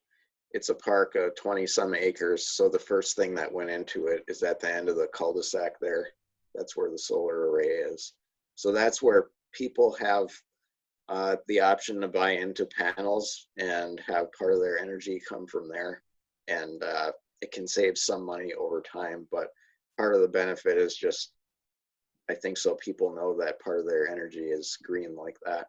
it's a park of 20-some acres. So the first thing that went into it is at the end of the cul-de-sac there. That's where the solar array is. So that's where people have the option to buy into panels and have part of their energy come from there. And it can save some money over time, but part of the benefit is just, I think so people know that part of their energy is green like that.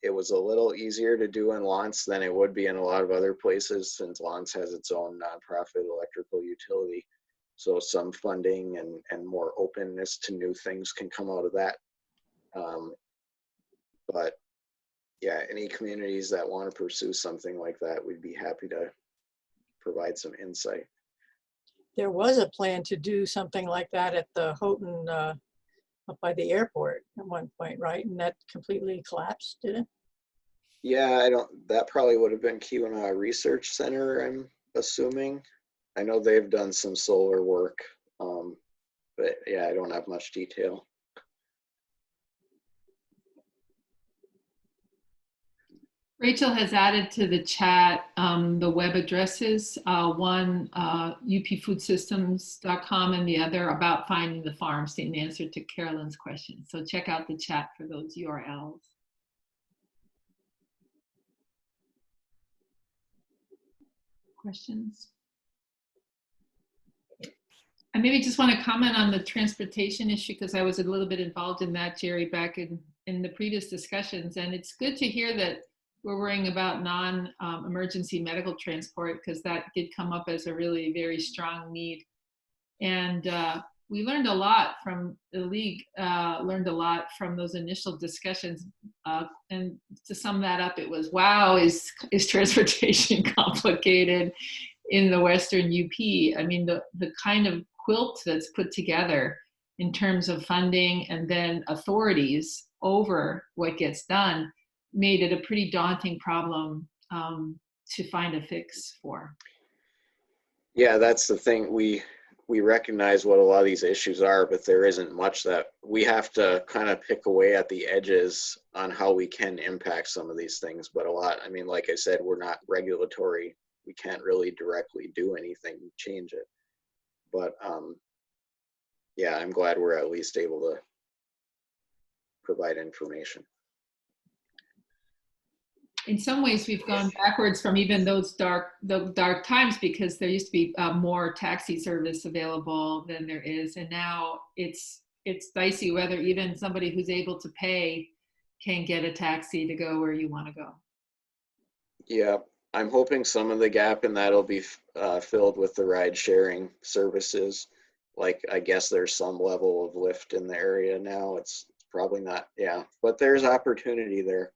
It was a little easier to do in Lance than it would be in a lot of other places, since Lance has its own nonprofit electrical utility. So some funding and more openness to new things can come out of that. But yeah, any communities that want to pursue something like that, we'd be happy to provide some insight. There was a plan to do something like that at the Houghton, up by the airport at one point, right? And that completely collapsed, did it? Yeah, that probably would have been Keweenaw Research Center, I'm assuming. I know they've done some solar work, but yeah, I don't have much detail. Rachel has added to the chat the web addresses, one upfoodsystems.com and the other about finding the farms, in answer to Carolyn's question. So check out the chat for those URLs. Questions? I maybe just want to comment on the transportation issue, because I was a little bit involved in that, Jerry, back in the previous discussions. And it's good to hear that we're worrying about non-emergency medical transport, because that did come up as a really very strong need. And we learned a lot from the league, learned a lot from those initial discussions. And to sum that up, it was, wow, is transportation complicated in the Western UP? I mean, the kind of quilt that's put together in terms of funding and then authorities over what gets done made it a pretty daunting problem to find a fix for. Yeah, that's the thing. We recognize what a lot of these issues are, but there isn't much that we have to kind of pick away at the edges on how we can impact some of these things. But a lot, I mean, like I said, we're not regulatory. We can't really directly do anything to change it. But yeah, I'm glad we're at least able to provide information. In some ways, we've gone backwards from even those dark times, because there used to be more taxi service available than there is, and now it's dicey whether even somebody who's able to pay can get a taxi to go where you want to go. Yeah, I'm hoping some of the gap in that'll be filled with the ride sharing services. Like, I guess there's some level of Lyft in the area now. It's probably not, yeah, but there's opportunity there.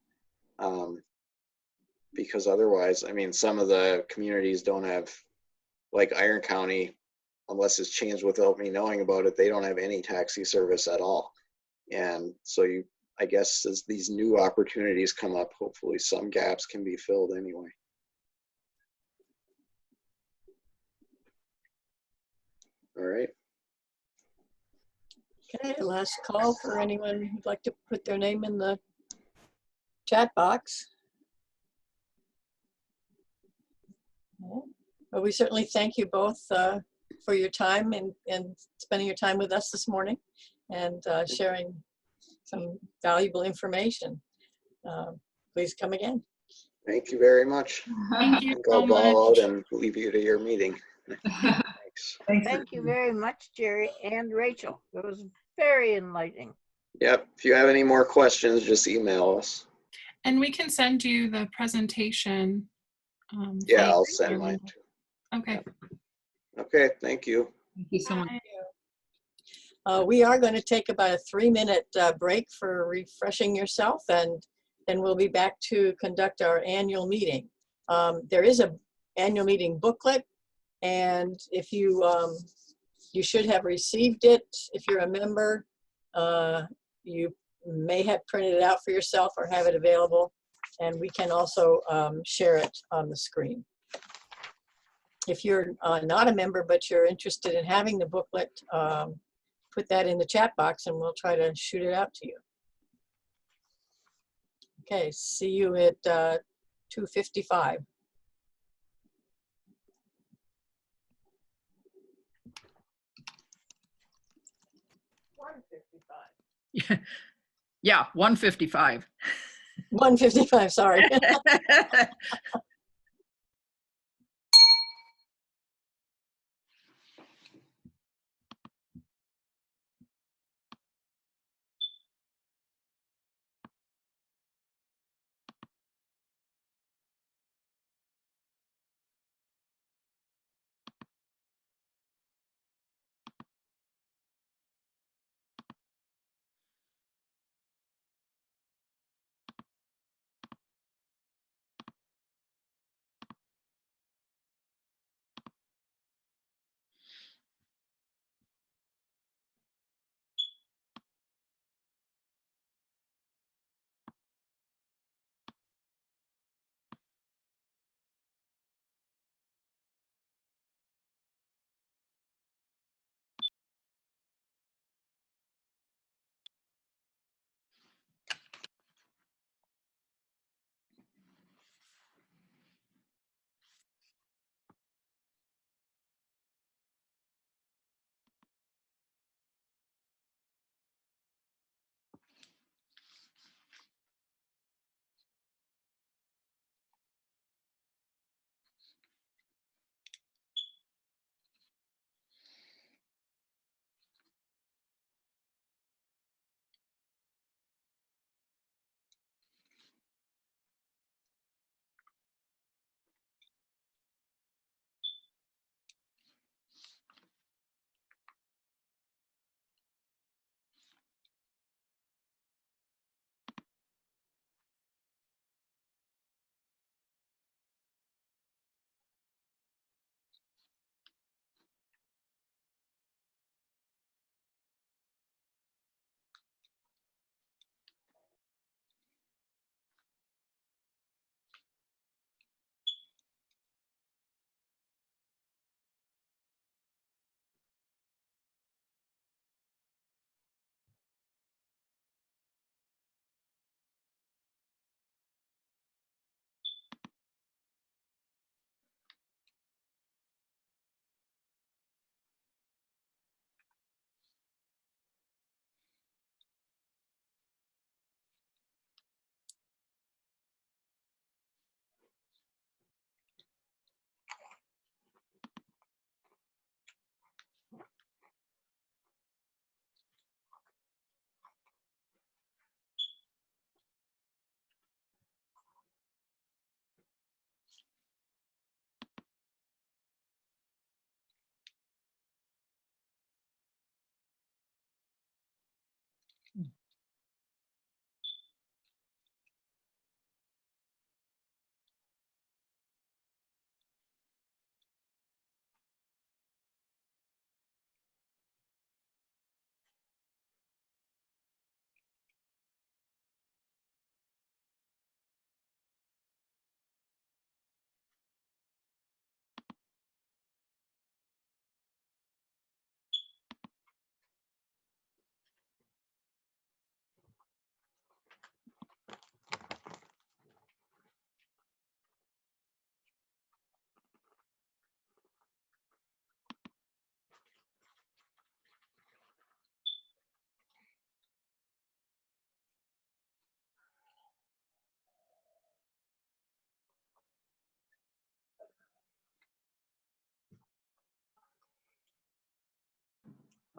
Because otherwise, I mean, some of the communities don't have, like Iron County, unless it's changed without me knowing about it, they don't have any taxi service at all. And so I guess as these new opportunities come up, hopefully some gaps can be filled anyway. All right. Okay, last call for anyone who'd like to put their name in the chat box. Well, we certainly thank you both for your time and spending your time with us this morning and sharing some valuable information. Please come again. Thank you very much. Thank I you think so I'll bow out much. and leave you to your meeting. Thanks. Thank you very much, Jerry and Rachel. It was very enlightening. Yep. If you have any more questions, just email us. And we can send you the presentation. Yeah, link I'll to send your mine email. too. Okay. Okay, thank you. Thank you so much. We are going to take about a 3-minute break for refreshing yourself, and then we'll be back to conduct our annual meeting. There is a annual meeting booklet, and if you you should have received it. If you're a member, you may have printed it out for yourself or have it available, and we can also share it on the screen. If you're not a member but you're interested in having the booklet, put that in the chat box and we'll try to shoot it out to you. Okay, see you at 2:55. Yeah, 1:55. 1:55, sorry.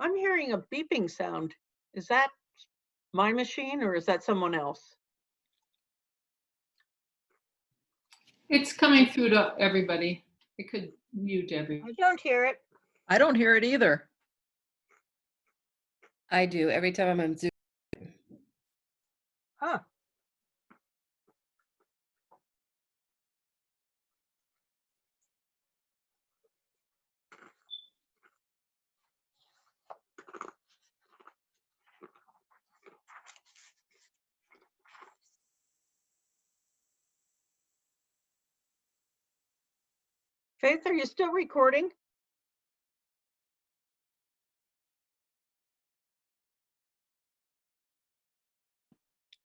I'm hearing a beeping sound. Is that my machine or is that someone else? It's coming through to everybody. It could mute I everybody. don't hear it. I don't hear it either. I do every time I'm on Zoom. Huh. Faith, are you still recording?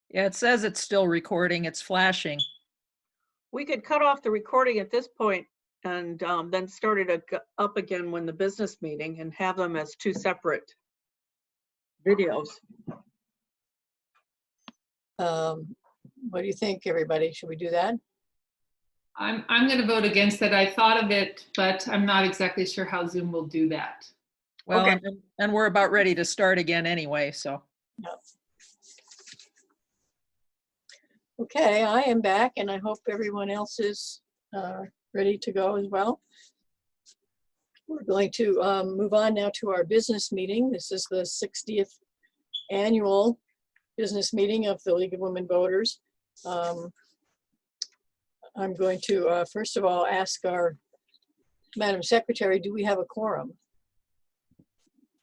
Yeah, it says it's still recording. It's flashing. We could cut off the recording at this point and then start it up again when the business meeting and have them as two separate videos. What do you think, everybody? Should we do that? I'm going to vote against it. I thought of it, but I'm not exactly sure how Zoom will do that. Well, Okay. and we're about ready to start again anyway, so. No. Okay, I am back and I hope everyone else is ready to go as well. We're going to move on now to our business meeting. This is the 60th annual business meeting of the League of Women Voters. I'm going to, first of all, ask our Madam Secretary, do we have a quorum?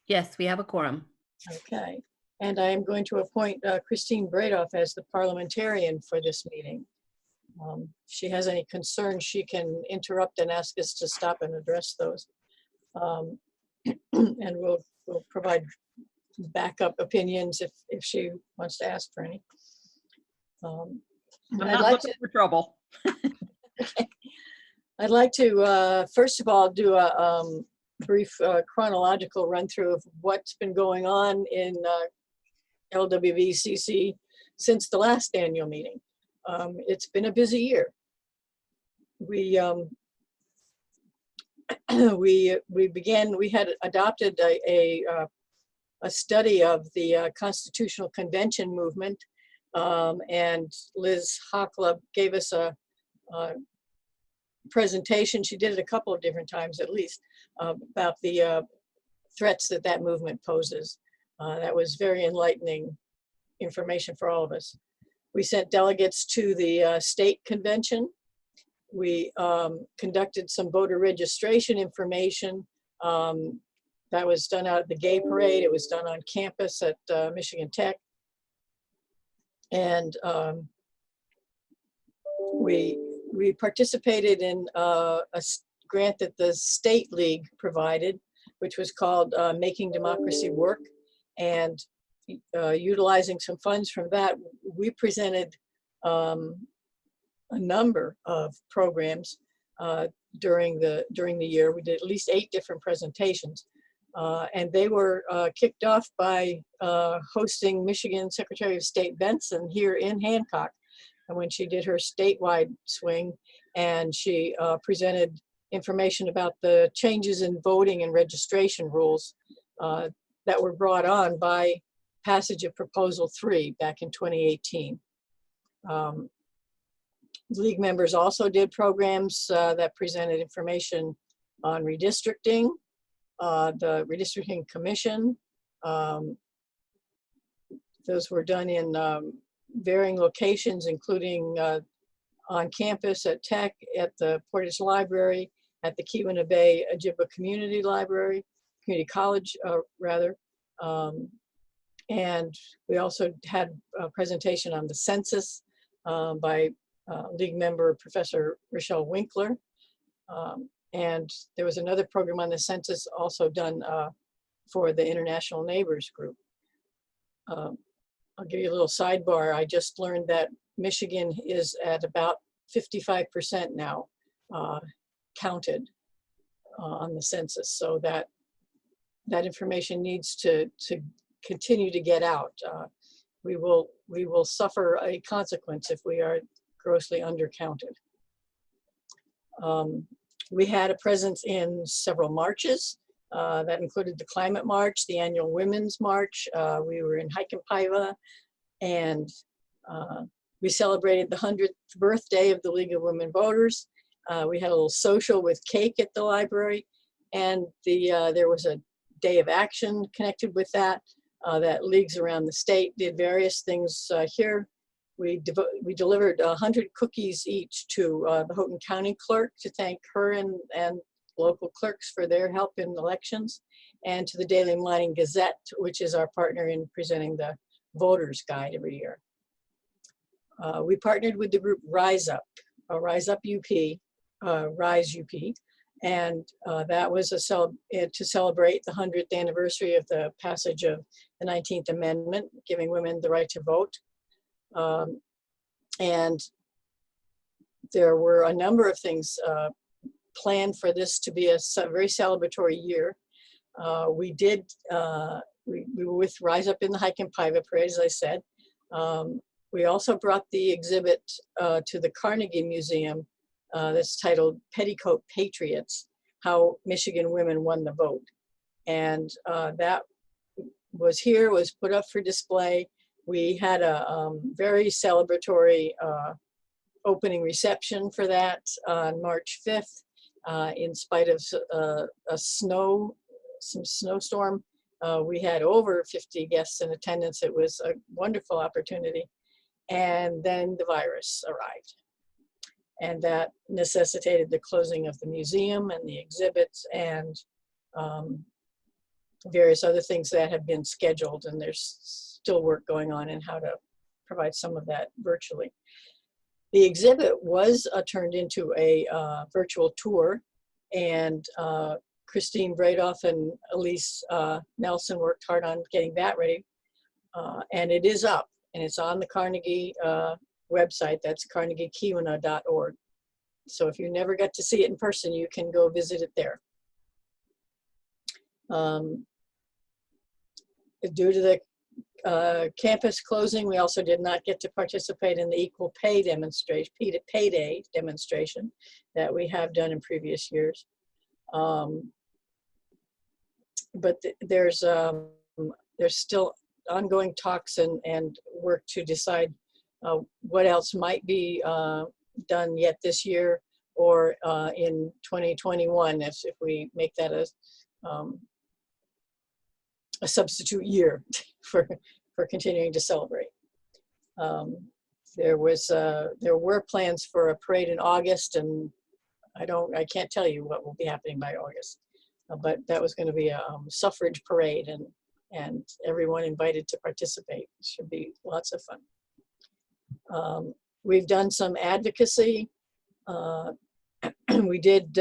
Yes, we have a quorum. Okay, and I am going to appoint Christine Bradoff as the parliamentarian for this meeting. If she has any concerns, she can interrupt and ask us to stop and address those. And we'll provide backup opinions if she wants to ask for any. I'm I'd not like looking for trouble. I'd like to, first of all, do a brief chronological run through of what's been going on in LWVCC since the last annual meeting. It's been a busy year. We had adopted a study of the Constitutional Convention movement, and Liz Hochla gave us a presentation. She did it a couple of different times at least, about the threats that that movement poses. That was very enlightening information for all of us. We sent delegates to the state convention. We conducted some voter registration information. That was done out at the Gay Parade. It was done on campus at Michigan Tech. And we participated in a grant that the State League provided, which was called Making Democracy Work. And utilizing some funds from that, we presented a number of programs during the year. We did at least 8 different presentations. And they were kicked off by hosting Michigan Secretary of State Benson here in Hancock. And when she did her statewide swing, and she presented information about the changes in voting and registration rules that were brought on by passage of Proposal 3 back in 2018. League members also did programs that presented information on redistricting, the Redistricting Commission. Those were done in varying locations, including on campus at Tech, at the Portage Library, at the Keweenaw Bay Ojibwa Community Library, Community College, rather. And we also had a presentation on the census by League member Professor Rachael Winkler. And there was another program on the census also done for the International Neighbors Group. I'll give you a little sidebar. I just learned that Michigan is at about 55% now counted on the census. So that information needs to continue to get out. We will suffer a consequence if we are grossly undercounted. We had a presence in several marches. That included the Climate March, the annual Women's March. We were in Heikenpaiva, and we celebrated the 100th birthday of the League of Women Voters. We had a little social with cake at the library, and there was a day of action connected with that. That leagues around the state did various things here. We delivered 100 cookies each to the Houghton County clerk to thank her and local clerks for their help in elections, and to the Daily Mining Gazette, which is our partner in presenting the Voters Guide every year. We partnered with the group Rise Up, Rise Up UP, Rise UP, and that was to celebrate the 100th anniversary of the passage of the 19th Amendment, giving women the right to vote. And there were a number of things planned for this to be a very celebratory year. We were with Rise Up in the Heikenpaiva Parade, as I said. We also brought the exhibit to the Carnegie Museum that's titled Petticoat Patriots, How Michigan Women Won the Vote. And that was put up for display. We had a very celebratory opening reception for that on March 5th. In spite of some snowstorm, we had over 50 guests in attendance. It was a wonderful opportunity. And then the virus arrived. And that necessitated the closing of the museum and the exhibits and various other things that have been scheduled. And there's still work going on in how to provide some of that virtually. The exhibit was turned into a virtual tour, and Christine Bradoff and Elise Nelson worked hard on getting that ready. And it is up, and it's on the Carnegie website. That's carnegiekiwana.org. So if you never got to see it in person, you can go visit it there. Due to the campus closing, we also did not get to participate in the equal pay demonstration, payday demonstration that we have done in previous years. But there's still ongoing talks and work to decide what else might be done yet this year or in 2021 if we make that a substitute year for continuing to celebrate. There were plans for a parade in August, and I can't tell you what will be happening by August, but that was going to be a suffrage parade, and everyone invited to participate. It should be lots of fun. We've done some advocacy. We did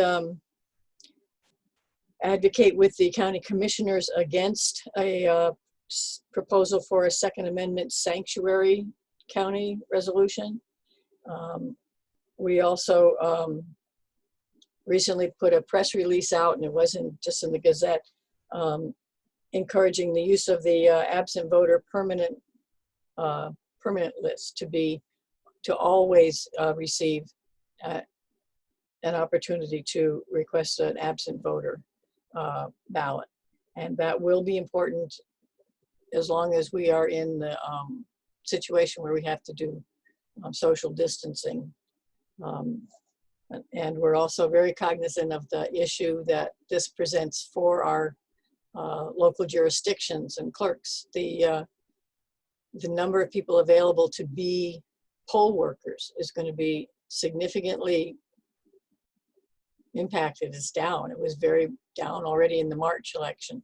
advocate with the county commissioners against a proposal for a Second Amendment sanctuary county resolution. We also recently put a press release out, and it wasn't just in the Gazette, encouraging the use of the absent voter permanent list to always receive an opportunity to request an absent voter ballot. And that will be important as long as we are in the situation where we have to do social distancing. And we're also very cognizant of the issue that this presents for our local jurisdictions and clerks. The number of people available to be poll workers is going to be significantly impacted. It's down. It was very down already in the March election.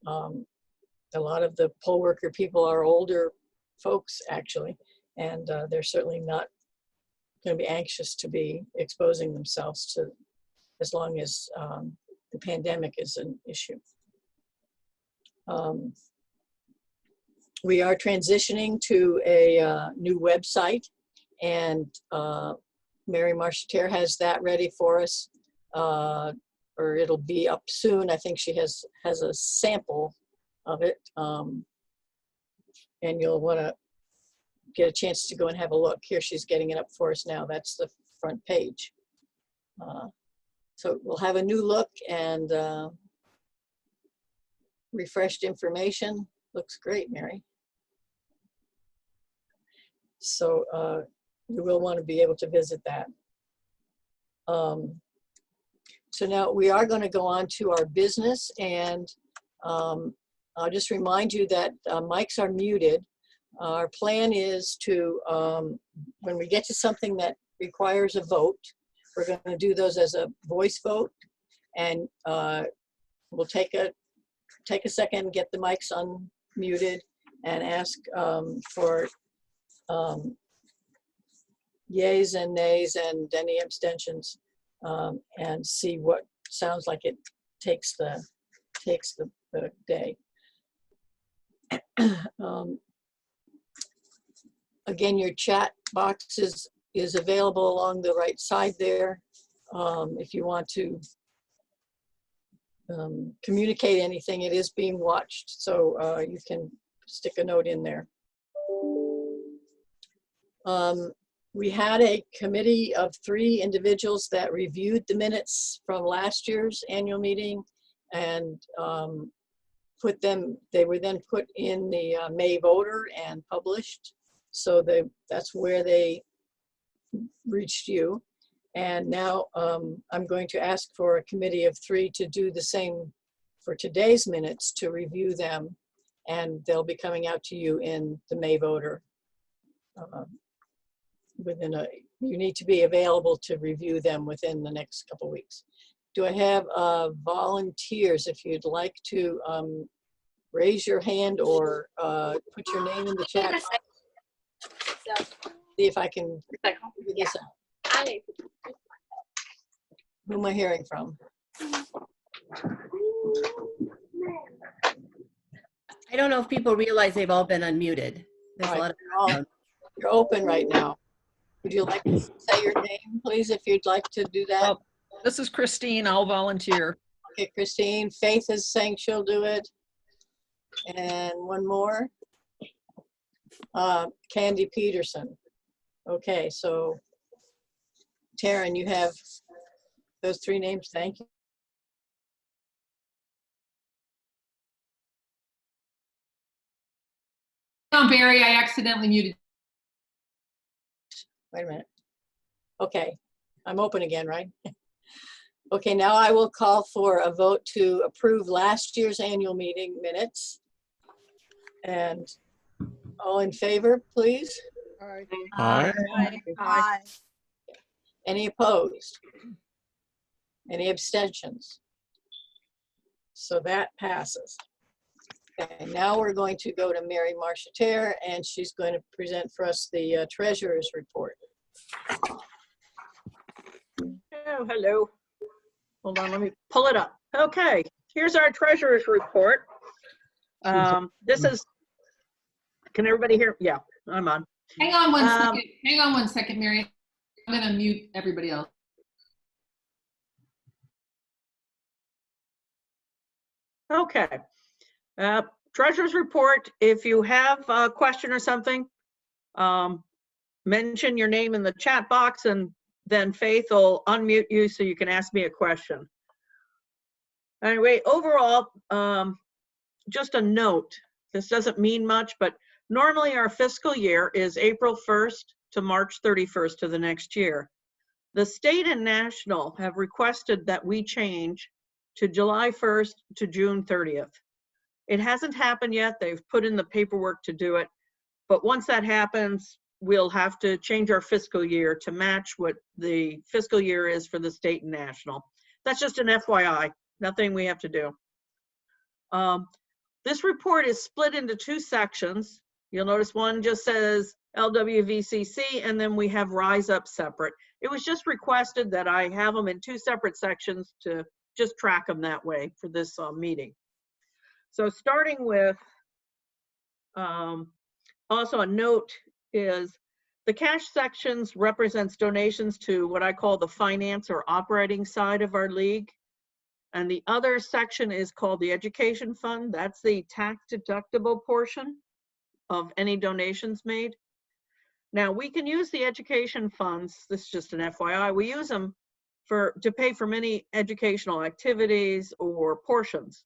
A lot of the poll worker people are older folks, actually, and they're certainly not going to be anxious to be exposing themselves to, as long as the pandemic is an issue. We are transitioning to a new website, and Mary Marcheterre has that ready for us, or it'll be up soon. I think she has a sample of it, and you'll want to get a chance to go and have a look. Here, she's getting it up for us now. That's the front page. So we'll have a new look, and refreshed information. Looks great, Mary. So you will want to be able to visit that. So now we are going to go on to our business, and I'll just remind you that mics are muted. Our plan is to, when we get to something that requires a vote, we're going to do those as a voice vote, and we'll take a second, get the mics unmuted, and ask for yays and nays and any abstentions, and see what sounds like it takes the day. Again, your chat box is available along the right side there. If you want to communicate anything, it is being watched, so you can stick a note in there. We had a committee of 3 individuals that reviewed the minutes from last year's annual meeting, and they were then put in the May voter and published. So that's where they reached you. And now I'm going to ask for a committee of 3 to do the same for today's minutes, to review them, and they'll be coming out to you in the May voter. You need to be available to review them within the next couple weeks. Do I have volunteers? If you'd like to raise your hand or put your name in the chat box. See if I can figure this out. Who am I hearing from? I don't know if people realize they've all been unmuted. There's a lot of you're open right now. Would you like to say your name, please, if you'd like to do that? Oh, this is Christine. I'll volunteer. Okay, Christine. Faith is saying she'll do it. And one more. Candy Peterson. Okay, so Taryn, you have those 3 names. Thank you. Oh, Barry, I accidentally muted. Wait a minute. Okay, I'm open again, right? Okay, now I will call for a vote to approve last year's annual meeting minutes. And all in favor, please? Aye. Aye. Aye. Any opposed? Any abstentions? So that passes. Okay, now we're going to go to Mary Marcheterre, and she's going to present for us the treasurer's report. Oh, hello. Hold on, let me pull it up. Okay, here's our treasurer's report. This is, can everybody hear? Yeah, I'm on. Hang on one second. Hang on one second, Mary. I'm going to mute everybody else. Okay. Treasurer's report. If you have a question or something, mention your name in the chat box, and then Faith will unmute you so you can ask me a question. Anyway, overall, just a note. This doesn't mean much, but normally our fiscal year is April 1st to March 31st of the next year. The state and national have requested that we change to July 1st to June 30th. It hasn't happened yet. They've put in the paperwork to do it. But once that happens, we'll have to change our fiscal year to match what the fiscal year is for the state and national. That's just an FYI, nothing we have to do. This report is split into 2 sections. You'll notice one just says LWVCC, and then we have Rise Up separate. It was just requested that I have them in 2 separate sections to just track them that way for this meeting. So starting with, also a note is the cash sections represents donations to what I call the finance or operating side of our league. And the other section is called the education fund. That's the tax deductible portion of any donations made. Now we can use the education funds, this is just an FYI, we use them to pay for many educational activities or portions.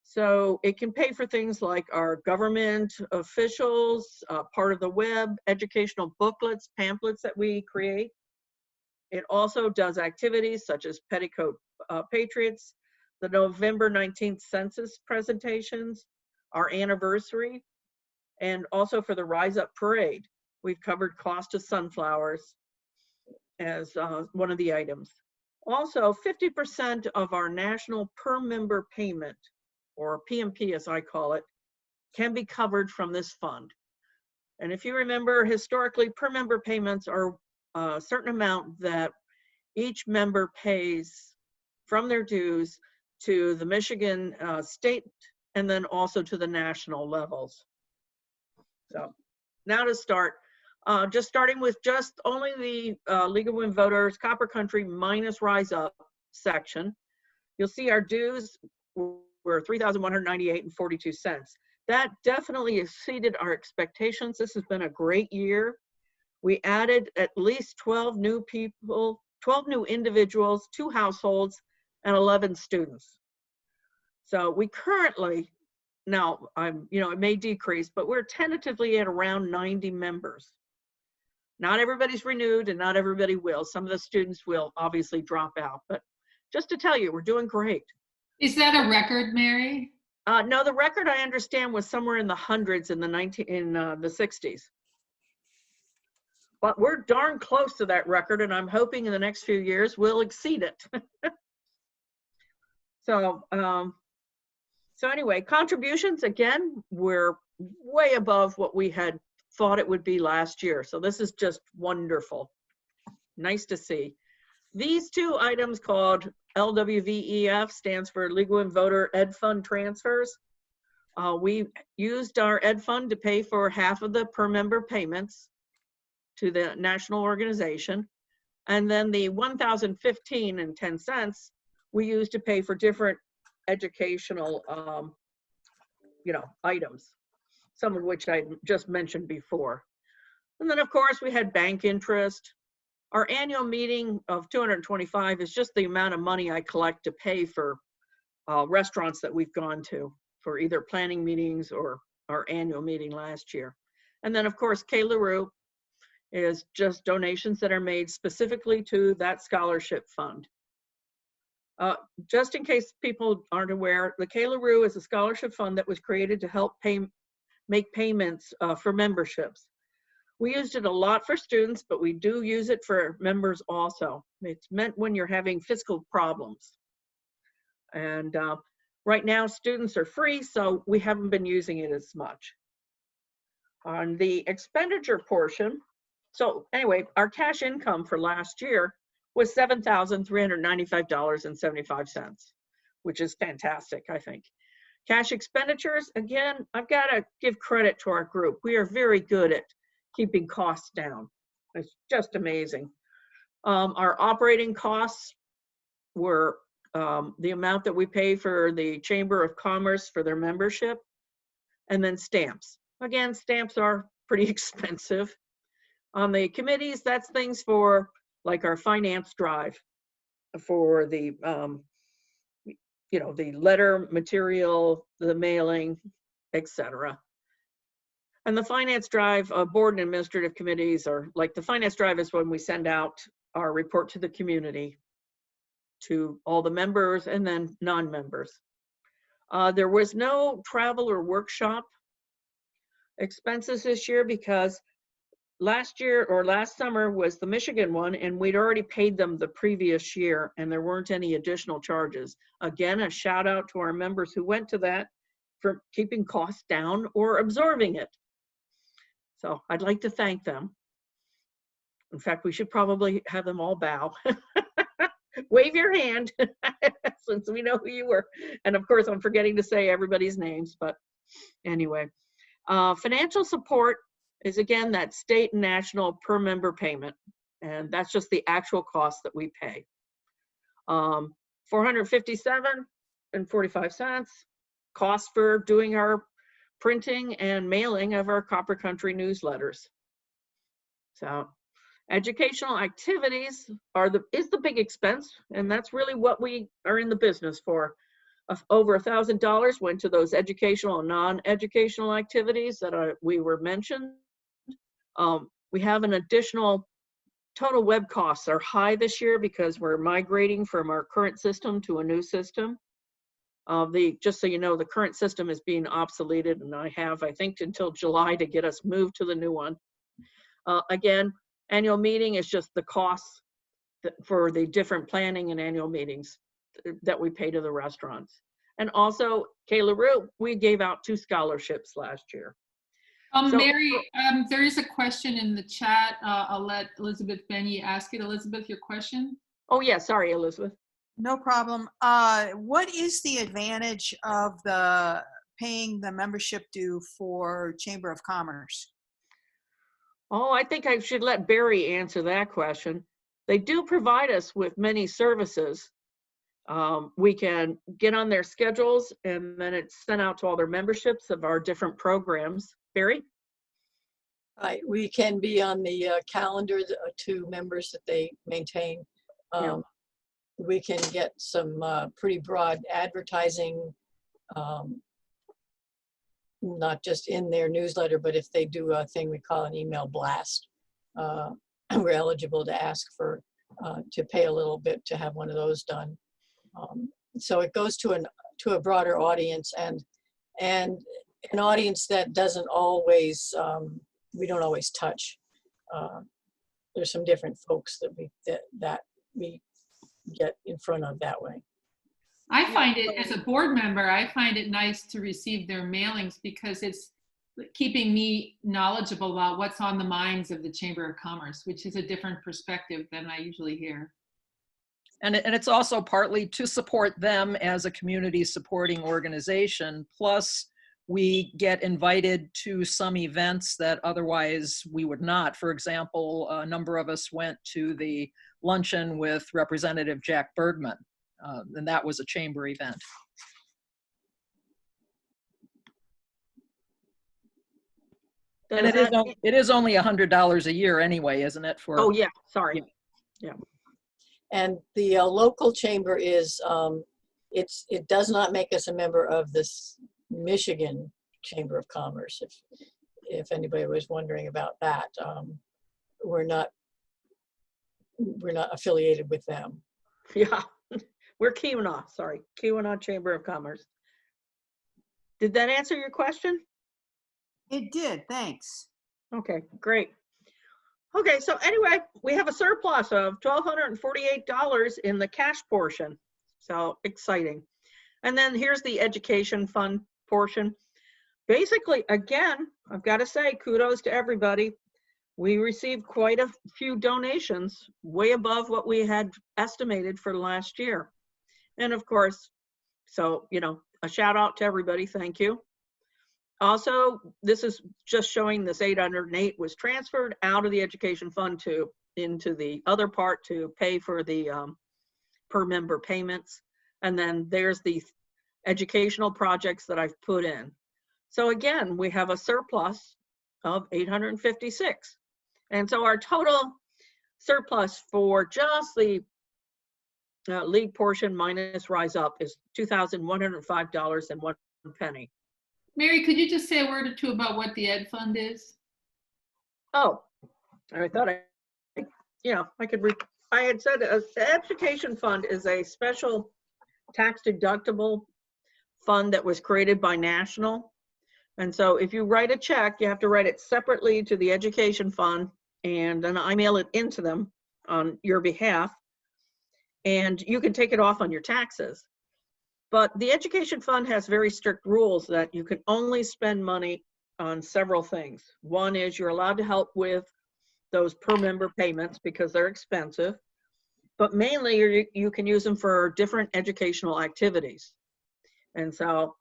So it can pay for things like our government officials, part of the web, educational booklets, pamphlets that we create. It also does activities such as Petticoat Patriots, the November 19th census presentations, our anniversary, and also for the Rise Up Parade. We've covered cost of sunflowers as one of the items. Also, 50% of our national per member payment, or PMP as I call it, can be covered from this fund. And if you remember, historically, per member payments are a certain amount that each member pays from their dues to the Michigan state and then also to the national levels. So now to start, just starting with just only the League of Women Voters Copper Country minus Rise Up section, you'll see our dues were $3,198.42. That definitely exceeded our expectations. This has been a great year. We added at least 12 new people, 12 new individuals, 2 households, and 11 students. So we currently, now it may decrease, but we're tentatively at around 90 members. Not everybody's renewed and not everybody will. Some of the students will obviously drop out, but just to tell you, we're doing great. Is that a record, Mary? No, the record I understand was somewhere in the hundreds in the 60s. But we're darn close to that record, and I'm hoping in the next few years we'll exceed it. So anyway, contributions, again, we're way above what we had thought it would be last year. So this is just wonderful. Nice to see. These 2 items called LWVEF stands for Legal and Voter Ed Fund transfers. We used our Ed Fund to pay for half of the per member payments to the national organization. And then the $1,015.10 we used to pay for different educational items, some of which I just mentioned before. And then of course we had bank interest. Our annual meeting of $225 is just the amount of money I collect to pay for restaurants that we've gone to for either planning meetings or our annual meeting last year. And then of course, K. LaRue is just donations that are made specifically to that scholarship fund. Just in case people aren't aware, the K. LaRue is a scholarship fund that was created to help make payments for memberships. We used it a lot for students, but we do use it for members also. It's meant when you're having fiscal problems. And right now, students are free, so we haven't been using it as much. On the expenditure portion, so anyway, our cash income for last year was $7,395.75, which is fantastic, I think. Cash expenditures, again, I've got to give credit to our group. We are very good at keeping costs down. It's just amazing. Our operating costs were the amount that we pay for the Chamber of Commerce for their membership, and then stamps. Again, stamps are pretty expensive. On the committees, that's things for like our finance drive, for the the letter material, the mailing, etc. And the finance drive, board and administrative committees are like the finance drive is when we send out our report to the community, to all the members and then non-members. There was no travel or workshop expenses this year because last year or last summer was the Michigan one and we'd already paid them the previous year and there weren't any additional charges. Again, a shout out to our members who went to that for keeping costs down or absorbing it. So I'd like to thank them. In fact, we should probably have them all bow. Wave your hand since we know who you were. And of course, I'm forgetting to say everybody's names, but anyway. Financial support is again that state and national per member payment. And that's just the actual cost that we pay. $457.45 cost for doing our printing and mailing of our Copper Country newsletters. So educational activities is the big expense, and that's really what we are in the business for. over $1,000 went to those educational and non-educational activities that we were mentioned. We have an additional total web costs are high this year because we're migrating from our current system to a new system. Just so you know, the current system is being obsoleted, and I think, until July to get us moved to the new one. Again, annual meeting is just the costs for the different planning and annual meetings that we pay to the restaurants. And also, Kayla Rue, we gave out 2 scholarships last year. Mary, there is a question in the chat. I'll let Elizabeth Benny ask it. Elizabeth, your question? Oh yeah, sorry, Elizabeth. No problem. What is the advantage of paying the membership due for Chamber of Commerce? Oh, I think I should let Barry answer that question. They do provide us with many services. We can get on their schedules, and then it's sent out to all their memberships of our different programs. Barry? Right, we can be on the calendar to members that they maintain. We can get some pretty broad advertising, not just in their newsletter, but if they do a thing we call an email blast, we're eligible to ask for, to pay a little bit to have one of those done. So it goes to a broader audience, and an audience that doesn't always, we don't always touch. There's some different folks that we get in front of that way. I find it, as a board member, I find it nice to receive their mailings because it's keeping me knowledgeable about what's on the minds of the Chamber of Commerce, which is a different perspective than I usually hear. And it's also partly to support them as a community supporting organization. Plus, we get invited to some events that otherwise we would not. For example, a number of us went to the luncheon with Representative Jack Bergman, and that was a chamber event. And it is only $100 a year anyway, isn't it? For oh yeah, sorry. Yeah. And the local chamber is, it does not make us a member of this Michigan Chamber of Commerce, if anybody was wondering about that. We're not affiliated with them. Yeah, we're Keweenaw, sorry, Keweenaw Chamber of Commerce. Did that answer your question? It did, thanks. Okay, great. Okay, so anyway, we have a surplus of $1,248 in the cash portion. So exciting. And then here's the education fund portion. Basically, again, I've got to say kudos to everybody. We received quite a few donations, way above what we had estimated for last year. And of course, so, you know, a shout out to everybody, thank you. Also, this is just showing this 808 was transferred out of the education fund into the other part to pay for the per member payments. And then there's the educational projects that I've put in. So again, we have a surplus of 856. And so our total surplus for just the league portion minus Rise Up is $2,105.01. Mary, could you just say a word or two about what the Ed Fund is? Oh, I thought I had said the Education Fund is a special tax deductible fund that was created by National. And so if you write a check, you have to write it separately to the Education Fund, and then I mail it into them on your behalf. And you can take it off on your taxes. But the Education Fund has very strict rules that you can only spend money on several things. One is you're allowed to help with those per member payments because they're expensive, but mainly you can use them for different educational activities. And so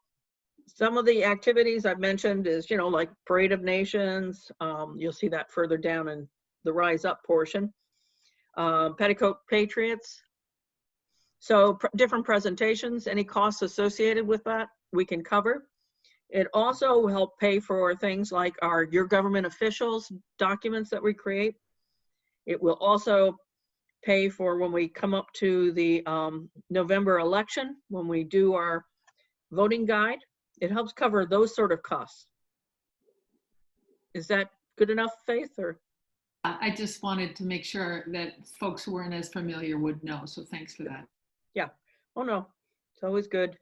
some of the activities I've mentioned is, you know, like Parade of Nations. You'll see that further down in the Rise Up portion. Petticoat Patriots. So different presentations, any costs associated with that, we can cover. It also will help pay for things like your government officials documents that we create. It will also pay for when we come up to the November election, when we do our voting guide. It helps cover those sort of costs. Is that good enough, Faith, or? I just wanted to make sure that folks who weren't as familiar would know, so thanks for that. Yeah. Oh, no, it's always good.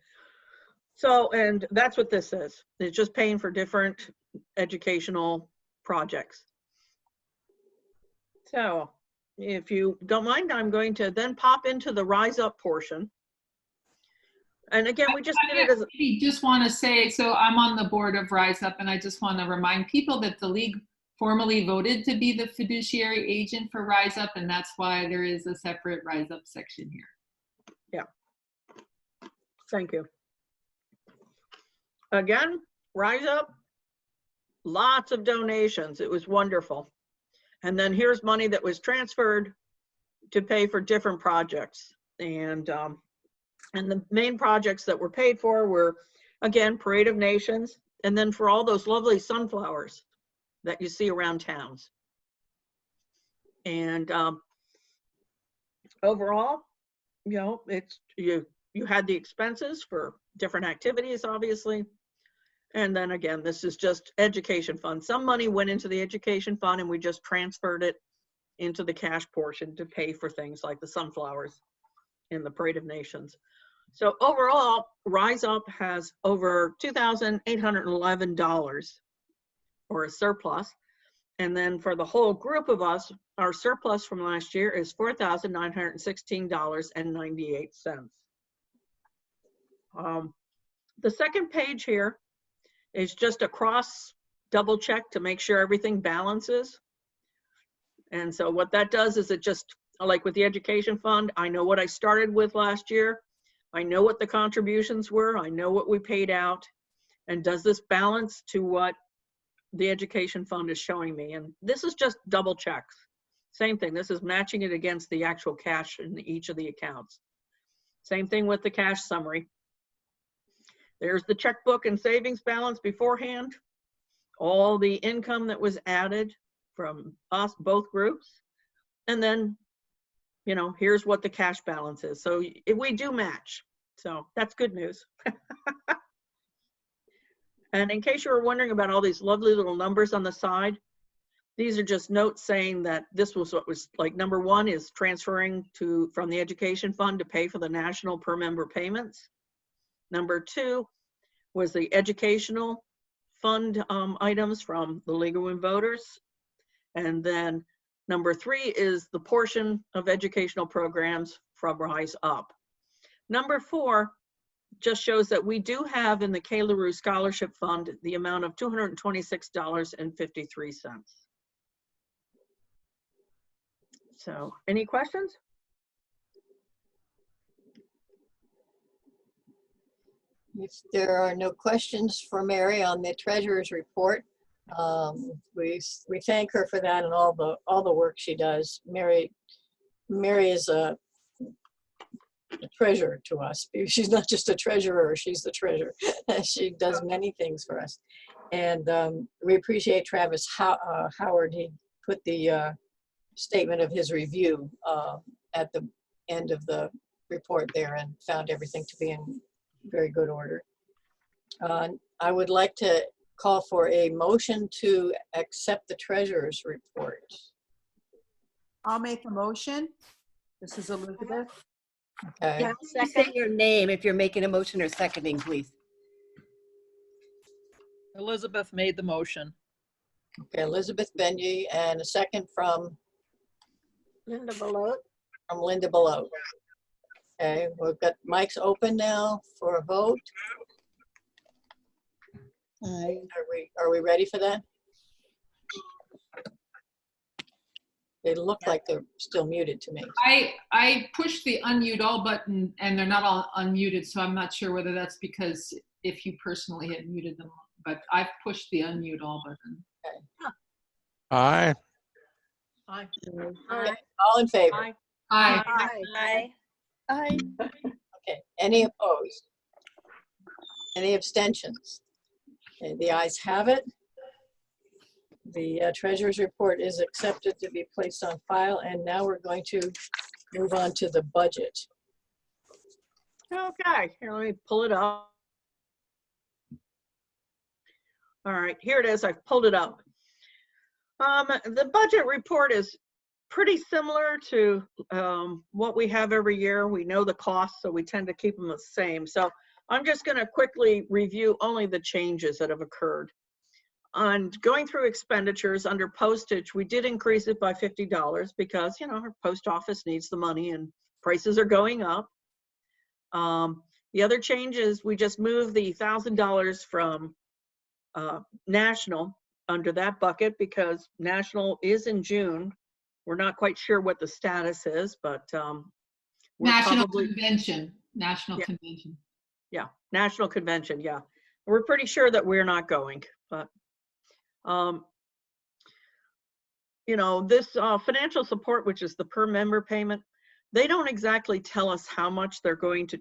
So, and that's what this is. It's just paying for different educational projects. So if you don't mind, I'm going to then pop into the Rise Up portion. And again, we just did it as a, just want to say, so I'm on the board of Rise Up, and I just want to remind people that the league formally voted to be the fiduciary agent for Rise Up, and that's why there is a separate Rise Up section here. yeah. Thank you. Again, Rise Up, lots of donations. It was wonderful. And then here's money that was transferred to pay for different projects. And the main projects that were paid for were, again, Parade of Nations, and then for all those lovely sunflowers that you see around towns. And overall, you know, it's you had the expenses for different activities, obviously. And then again, this is just education fund. Some money went into the education fund and we just transferred it into the cash portion to pay for things like the sunflowers in the Parade of Nations. So overall, Rise Up has over $2,811 or a surplus. And then for the whole group of us, our surplus from last year is $4,916.98. The second page here is just a cross double check to make sure everything balances. And so what that does is it just, like with the education fund, I know what I started with last year. I know what the contributions were. I know what we paid out. And does this balance to what the education fund is showing me? And this is just double checks. Same thing. This is matching it against the actual cash in each of the accounts. Same thing with the cash summary. There's the checkbook and savings balance beforehand. All the income that was added from us, both groups. And then, you know, here's what the cash balance is. So we do match. So that's good news. And in case you were wondering about all these lovely little numbers on the side, these are just notes saying that this was what was like number one is transferring from the education fund to pay for the national per member payments. Number two was the educational fund items from the League of Women Voters. And then number three is the portion of educational programs from Rise Up. Number four just shows that we do have in the K. LaRue Scholarship Fund the amount of $226.53. So any questions? If there are no questions for Mary on the treasurer's report, we thank her for that and all the work she does. Mary is a treasurer to us. She's not just a treasurer, she's the treasurer. She does many things for us. And we appreciate Travis Howard. He put the statement of his review at the end of the report there and found everything to be in very good order. I would like to call for a motion to accept the treasurer's report. I'll make a motion. This is Elizabeth. Okay. Yeah, please say your name if you're making a motion or seconding, please. Elizabeth made the motion. Okay, Elizabeth Benji, and a second from Linda Belote. Linda Belote. Okay, we've got mics open now for a vote. Are we ready for that? They look like they're still muted to me. I pushed the unmute all button and they're not all unmuted, so I'm not sure whether that's because if you personally had muted them, but I've pushed the unmute all button. Okay. Aye. Aye. Okay, all in favor? Aye. Aye. Aye. Aye. Okay, any opposed? Any abstentions? Okay, the ayes have it. The treasurer's report is accepted to be placed on file, and now we're going to move on to the budget. Okay, here, let me pull it up. All right, here it is. I've pulled it up. The budget report is pretty similar to what we have every year. We know the costs, so we tend to keep them the same. So I'm just going to quickly review only the changes that have occurred. On going through expenditures under postage, we did increase it by $50 because, you know, our post office needs the money and prices are going up. The other change is we just moved the $1,000 from national under that bucket because national is in June. We're not quite sure what the status is, but National convention. Yeah, national convention, yeah. We're pretty sure that we're not going, but you know, this financial support, which is the per member payment, they don't exactly tell us how much they're going to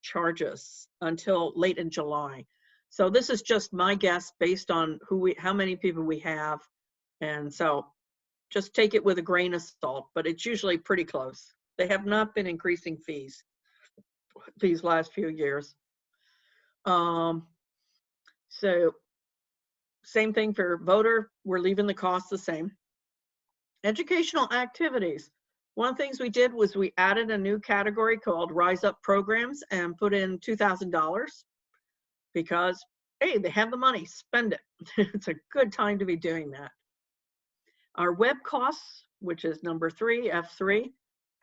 charge us until late in July. So this is just my guess based on how many people we have. And so just take it with a grain of salt, but it's usually pretty close. They have not been increasing fees these last few years. So same thing for voter, we're leaving the cost the same. Educational activities. One of the things we did was we added a new category called Rise Up Programs and put in $2,000 because, hey, they have the money, spend it. It's a good time to be doing that. Our web costs, which is number 3, F3,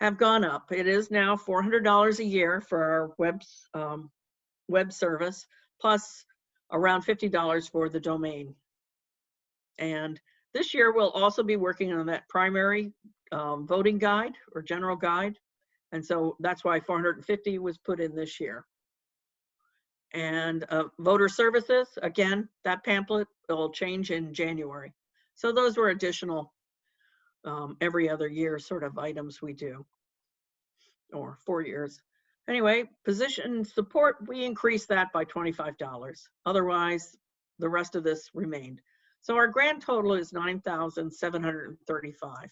have gone up. It is now $400 a year for our web service, plus around $50 for the domain. And this year we'll also be working on that primary voting guide or general guide. And so that's why 450 was put in this year. And voter services, again, that pamphlet will change in January. So those were additional every other year sort of items we do, or 4 years. Anyway, position support, we increased that by $25. Otherwise, the rest of this remained. So our grand total is $9,735.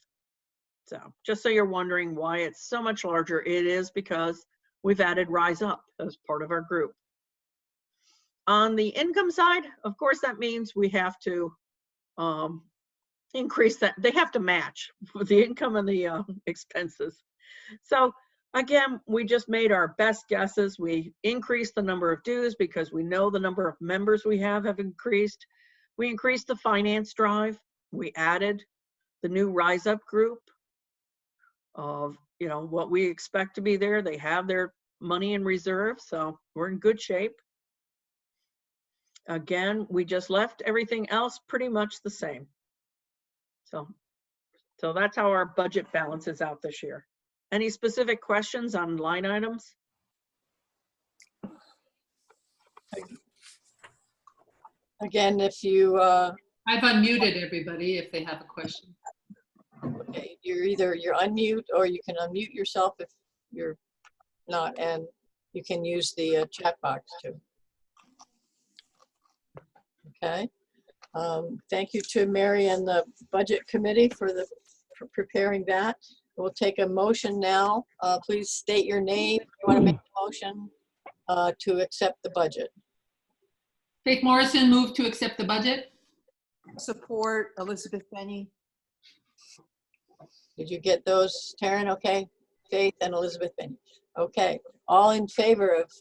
So just so you're wondering why it's so much larger, it is because we've added Rise Up as part of our group. On the income side, of course, that means we have to increase that. They have to match the income and the expenses. So again, we just made our best guesses. We increased the number of dues because we know the number of members we have increased. We increased the finance drive. We added the new Rise Up group of, you know, what we expect to be there. They have their money in reserve, so we're in good shape. Again, we just left everything else pretty much the same. So that's how our budget balances out this year. Any specific questions on line items? Again, if you I've unmuted everybody if they have a question. okay, you're unmute, or you can unmute yourself if you're not, and you can use the chat box too. Okay. Thank you to Mary and the Budget Committee for preparing that. We'll take a motion now. Please state your name. You want to make a motion to accept the budget. Faith Morrison, move to accept the budget. Support Elizabeth Benny. Did you get those, Taryn? Okay. Faith and Elizabeth Benny. Okay. All in favor of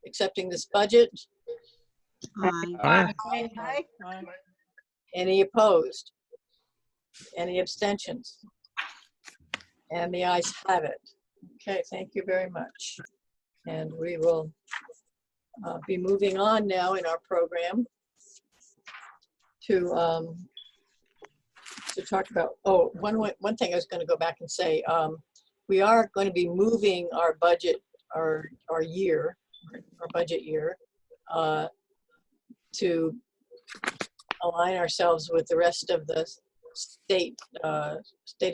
accepting this budget? Aye. Any opposed? Any abstentions? And the ayes have it. Okay, thank you very much. And we will be moving on now in our program to talk about, one thing I was going to go back and say, we are going to be moving our budget, our budget year, to align ourselves with the rest of the state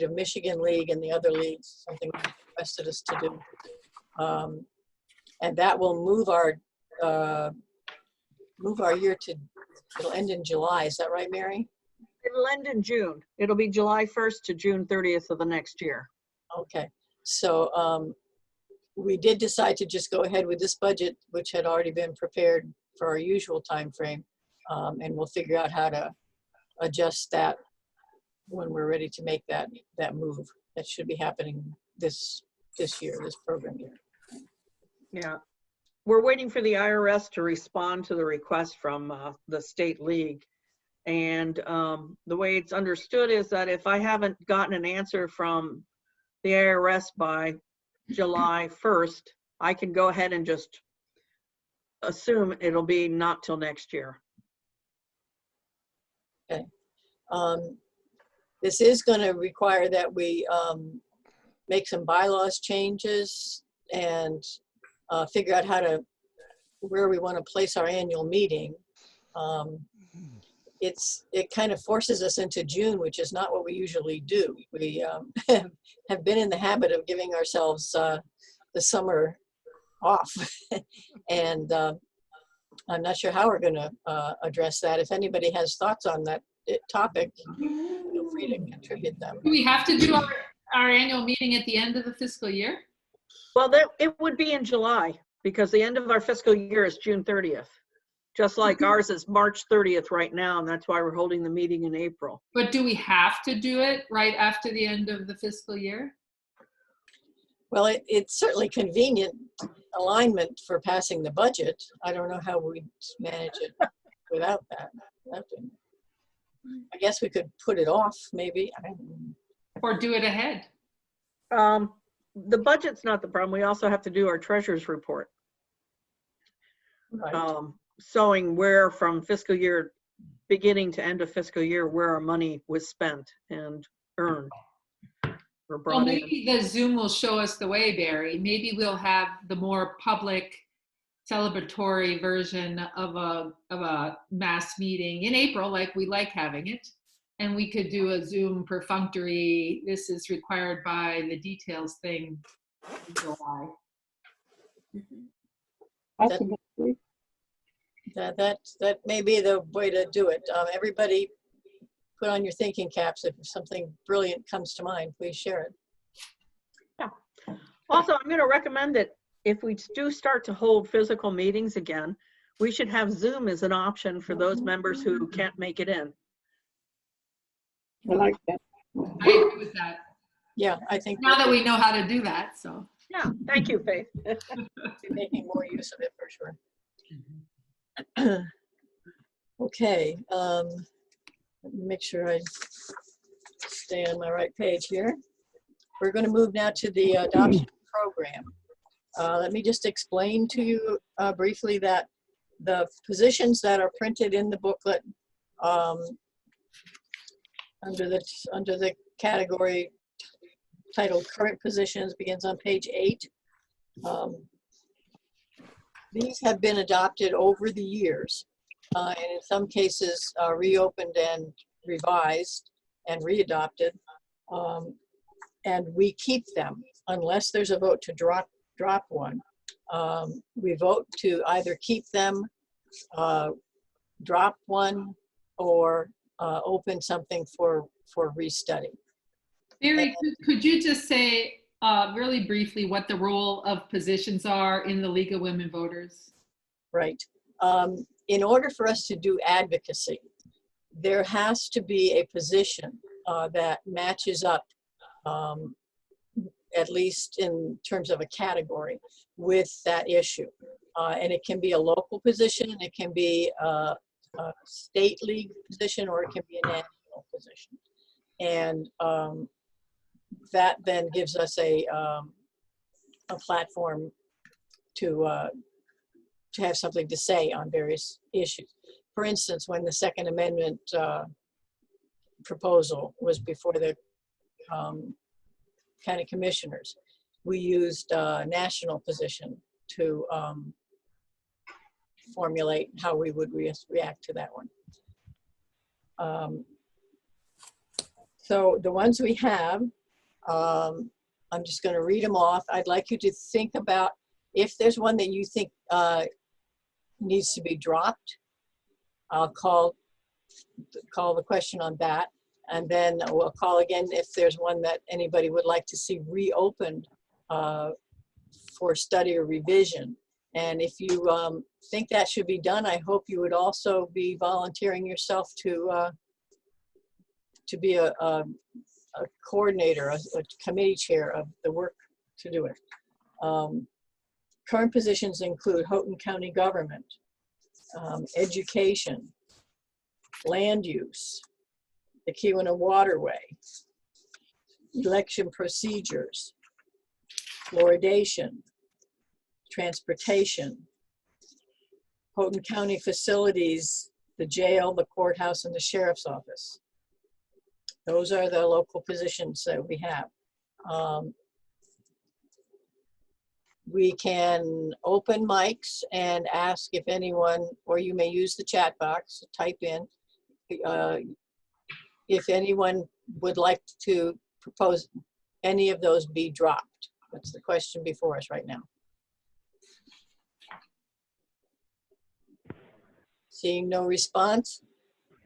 of Michigan League and the other leagues, something they requested us to do. And that will move our year to, it'll end in July. Is that right, Mary? It'll end in June. It'll be July 1st to June 30th of the next year. Okay. So we did decide to just go ahead with this budget, which had already been prepared for our usual time frame. And we'll figure out how to adjust that when we're ready to make that move. That should be happening this year, this program year. Yeah. We're waiting for the IRS to respond to the request from the state league. And the way it's understood is that if I haven't gotten an answer from the IRS by July 1st, I can go ahead and just assume it'll be not till next year. Okay. This is going to require that we make some bylaws changes and figure out where we want to place our annual meeting. It kind of forces us into June, which is not what we usually do. We have been in the habit of giving ourselves the summer off. And I'm not sure how we're going to address that. If anybody has thoughts on that topic, feel free to contribute them. Do we have to do our annual meeting at the end of the fiscal year? Well, it would be in July because the end of our fiscal year is June 30th. Just like ours is March 30th right now, and that's why we're holding the meeting in April. But do we have to do it right after the end of the fiscal year? Well, it's certainly convenient alignment for passing the budget. I don't know how we'd manage it without that. I guess we could put it off, maybe. I don't know. Or do it ahead? The budget's not the problem. We also have to do our treasurer's report. Right. Showing where from fiscal year beginning to end of fiscal year where our money was spent and earned or brought Well, in. maybe the Zoom will show us the way, Barry. Maybe we'll have the more public celebratory version of a mass meeting in April, like we like having it. And we could do a Zoom perfunctory, this is required by the details thing in July. That may be the way to do it. Everybody put on your thinking caps. If something brilliant comes to mind, please share it. Yeah. Also, I'm going to recommend that if we do start to hold physical meetings again, we should have Zoom as an option for those members who can't make it in. I like that. I agree with that. Yeah, I think Now that we know how to do that, so. Yeah, thank you, Faith. we're making more use of it for sure. Okay, let me make sure I stay on my right page here. We're going to move now to the adoption program. Let me just explain to you briefly that the positions that are printed in the booklet under the category titled Current Positions begins on page 8. These have been adopted over the years, and in some cases reopened and revised and readopted, and we keep them unless there's a vote to drop one. We vote to either keep them, drop one, or open something for restudy. Barry, could you just say really briefly what the role of positions are in the League of Women Voters? Right. In order for us to do advocacy, there has to be a position that matches up, at least in terms of a category, with that issue. And it can be a local position, it can be a state league position, or it can be a national position. And that then gives us a platform to have something to say on various issues. For instance, when the Second Amendment proposal was before the county commissioners, we used a national position to formulate how we would react to that one. So the ones we have, I'm just going to read them off. I'd like you to think about if there's one that you think needs to be dropped. I'll call the question on that, and then we'll call again if there's one that anybody would like to see reopened for study or revision. And if you think that should be done, I hope you would also be volunteering yourself to be a coordinator, a committee chair of the work to do it. Current positions include Houghton County government, education, land use, the Keweenaw Waterway, election procedures, fluoridation, transportation, Houghton County facilities, the jail, the courthouse, and the sheriff's office. Those are the local positions that we have. We can open mics and ask if anyone, or you may use the chat box to type in, if anyone would like to propose any of those be dropped. That's the question before us right now. Seeing no response,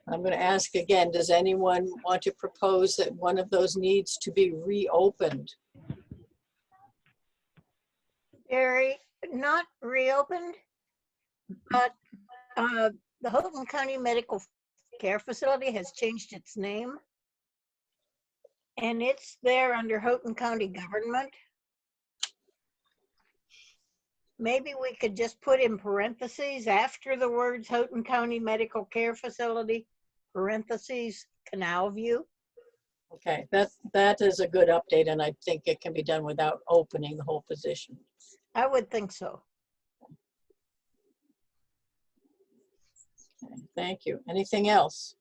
I'm going to ask again, does anyone want to propose that one of those needs to be reopened? Jerry, not reopened, but the Houghton County Medical Care Facility has changed its name. And it's there under Houghton County government. Maybe we could just put in parentheses after the words Houghton County Medical Care Facility, parentheses, Canal View. Okay, that is a good update, and I think it can be done without opening the whole position. I would think so. Okay, thank you. Anything else?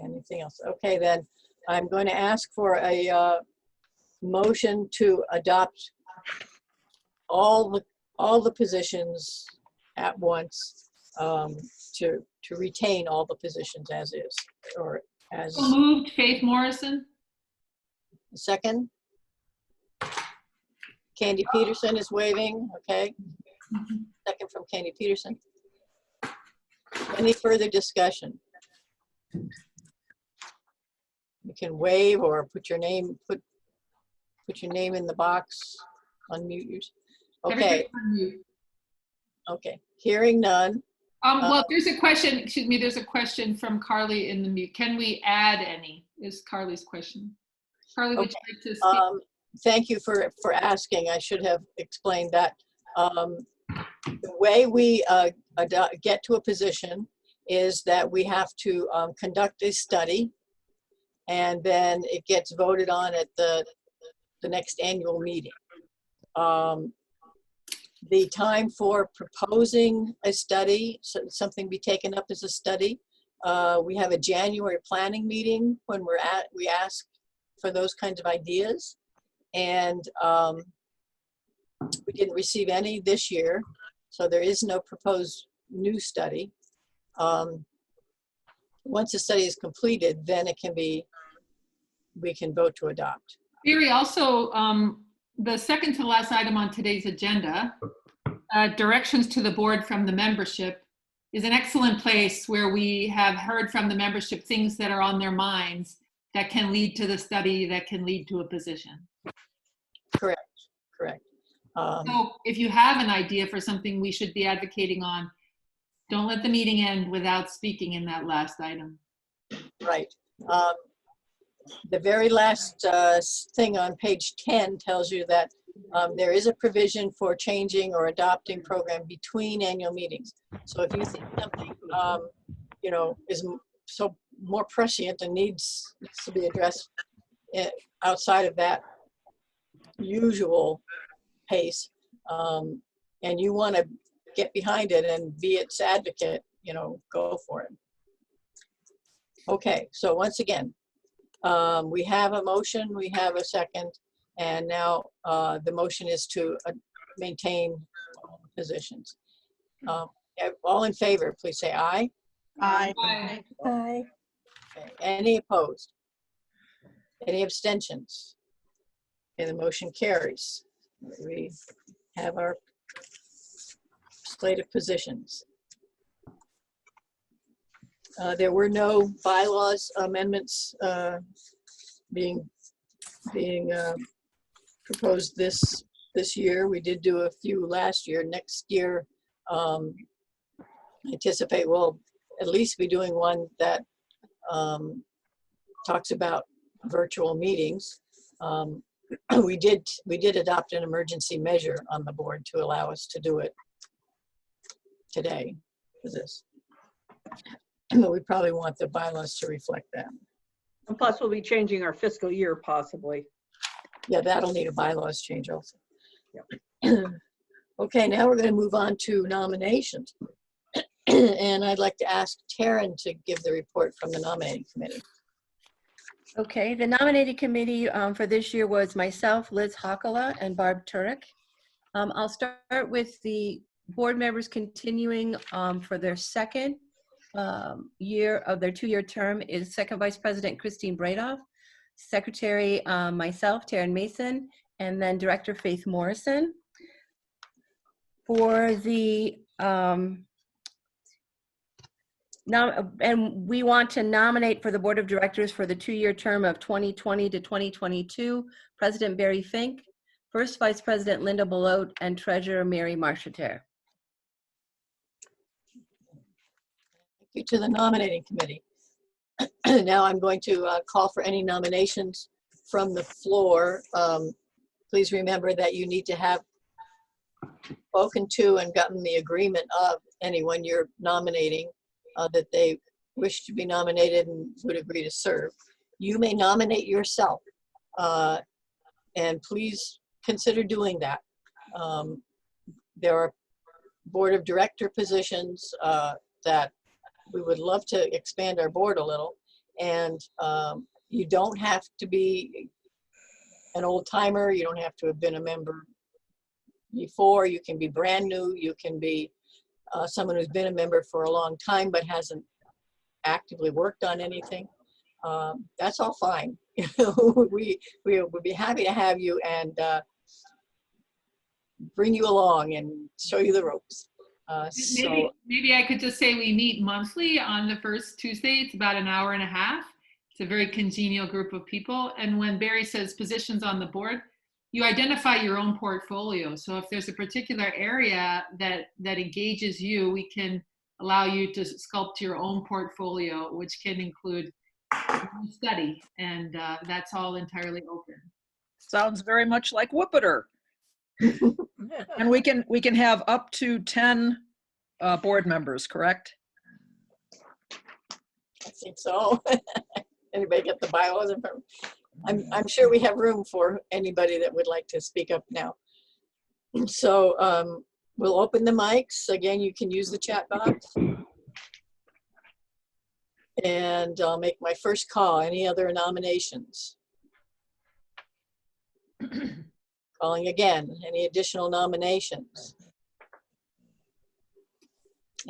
Anything else? Okay, then I'm going to ask for a motion to adopt all the positions at once, to retain all the positions as is, or as. So moved, Faith Morrison. Second. Candy Peterson is waving, okay. Second from Candy Peterson. Any further discussion? You can wave or put your name, put your name in the box, unmute yours. Okay. Okay, hearing none. Well, there's a question, excuse me, there's a question from Carly in the mute. Can we add any, is Carly's question. Carly, would you like to speak? Thank you for asking. I should have explained that. The way we get to a position is that we have to conduct a study, and then it gets voted on at the next annual meeting. The time for proposing a study, so something be taken up as a study, we have a January planning meeting when we ask for those kinds of ideas. And we didn't receive any this year, so there is no proposed new study. Once the study is completed, then it can be, we can vote to adopt. Barry, also, the second to last item on today's agenda, directions to the board from the membership, is an excellent place where we have heard from the membership things that are on their minds that can lead to the study, that can lead to a position. Correct, correct. So if you have an idea for something we should be advocating on, don't let the meeting end without speaking in that last item. Right. The very last thing on page 10 tells you that there is a provision for changing or adopting program between annual meetings. So if you think something, you know, is so more prescient and needs to be addressed outside of that usual pace, and you want to get behind it and be its advocate, you know, go for it. Okay, so once again, we have a motion, we have a second, and now the motion is to maintain positions. All in favor, please say aye. Aye. Aye. Aye. Okay. Any opposed? Any abstentions? And the motion carries. We have our slate of positions. There were no bylaws amendments being proposed this this year. We did do a few last year. Next year, I anticipate we'll at least be doing one that talks about virtual meetings. We did adopt an emergency measure on the board to allow us to do it today for this. But we probably want the bylaws to reflect that. And plus, we'll be changing our fiscal year possibly. Yeah, that'll need a bylaws change also. Yep. Okay, now we're going to move on to nominations. And I'd like to ask Taryn to give the report from the nominating committee. Okay, the nominating committee for this year was myself, Liz Hakala, and Barb Turek. I'll start with the board members continuing for their second year of their 2-year term is Second Vice President Christine Bradoff, Secretary myself, Taryn Mason, and then Director Faith Morrison. For the and we want to nominate for the Board of Directors for the 2-year term of 2020 to 2022, President Barry Fink, First Vice President Linda Belote, and Treasurer Mary Marcheter. Thank you to the nominating committee. Now I'm going to call for any nominations from the floor. Please remember that you need to have spoken to and gotten the agreement of anyone you're nominating that they wish to be nominated and would agree to serve. You may nominate yourself, and please consider doing that. There are board of director positions that we would love to expand our board a little, and you don't have to be an old timer. You don't have to have been a member before. You can be brand new. You can be someone who's been a member for a long time but hasn't actively worked on anything. That's all fine. we would be happy to have you and bring you along and show you the ropes. Maybe I could just say we meet monthly on the first Tuesday. It's about an hour and a half. It's a very congenial group of people. And when Barry says positions on the board, you identify your own portfolio. So if there's a particular area that engages you, we can allow you to sculpt your own portfolio, which can include study, and that's all entirely open. Sounds very much like WUPPDR. And we can have up to 10 board members, correct? I think so. Anybody get the bylaws in front? I'm sure we have room for anybody that would like to speak up now. So we'll open the mics. Again, you can use the chat box. And I'll make my first call. Any other nominations? Calling again. Any additional nominations?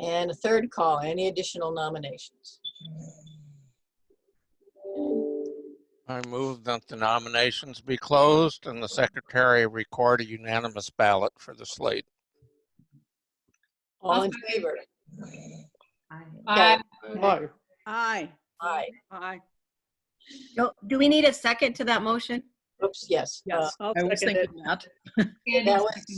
And a third call. Any additional nominations? I move that the nominations be closed and the secretary record a unanimous ballot for the slate. All in favor? Aye. Okay. Aye. Aye. Aye. Do we need a second to that motion? Oops, yes. Yes, I'll I was second it. thinking that.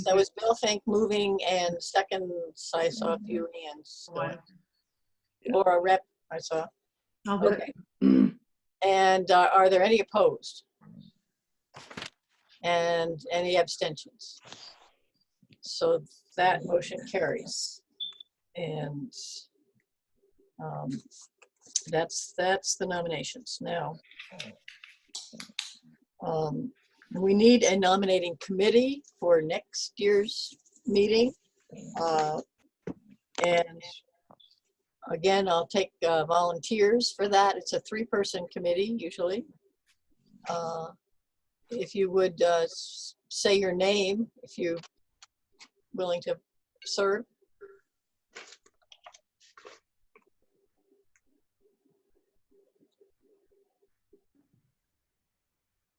That was Bill Fink moving, and second, I saw a few hands going. Laura Rep, I saw. Okay. And are there any opposed? And any abstentions? So that motion carries. And that's the nominations. Now, we need a nominating committee for next year's meeting. And again, I'll take volunteers for that. It's a 3-person committee usually. If you would say your name, if you're willing to serve.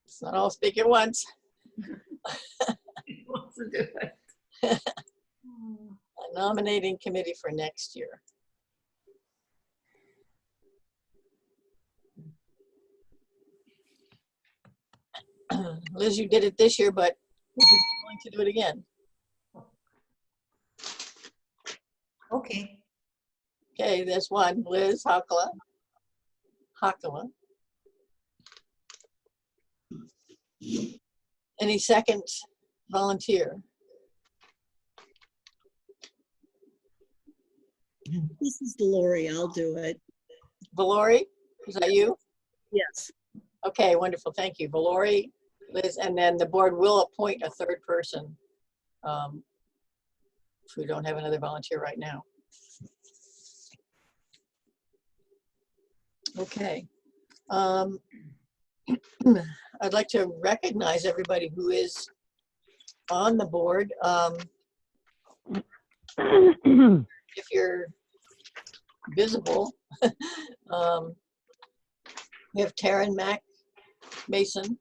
It's not all speak at once. A nominating committee for next year. Liz, you did it this year, but willing to do it again. Okay. Okay, there's one, Liz Hakala. Any second volunteer? This is Lori. I'll do it. Valori, is that you? Yes. Okay, wonderful. Thank you. Valori, Liz, and then the board will appoint a third person if we don't have another volunteer right now. Okay. I'd like to recognize everybody who is on the board. If you're visible, we have Taryn Mason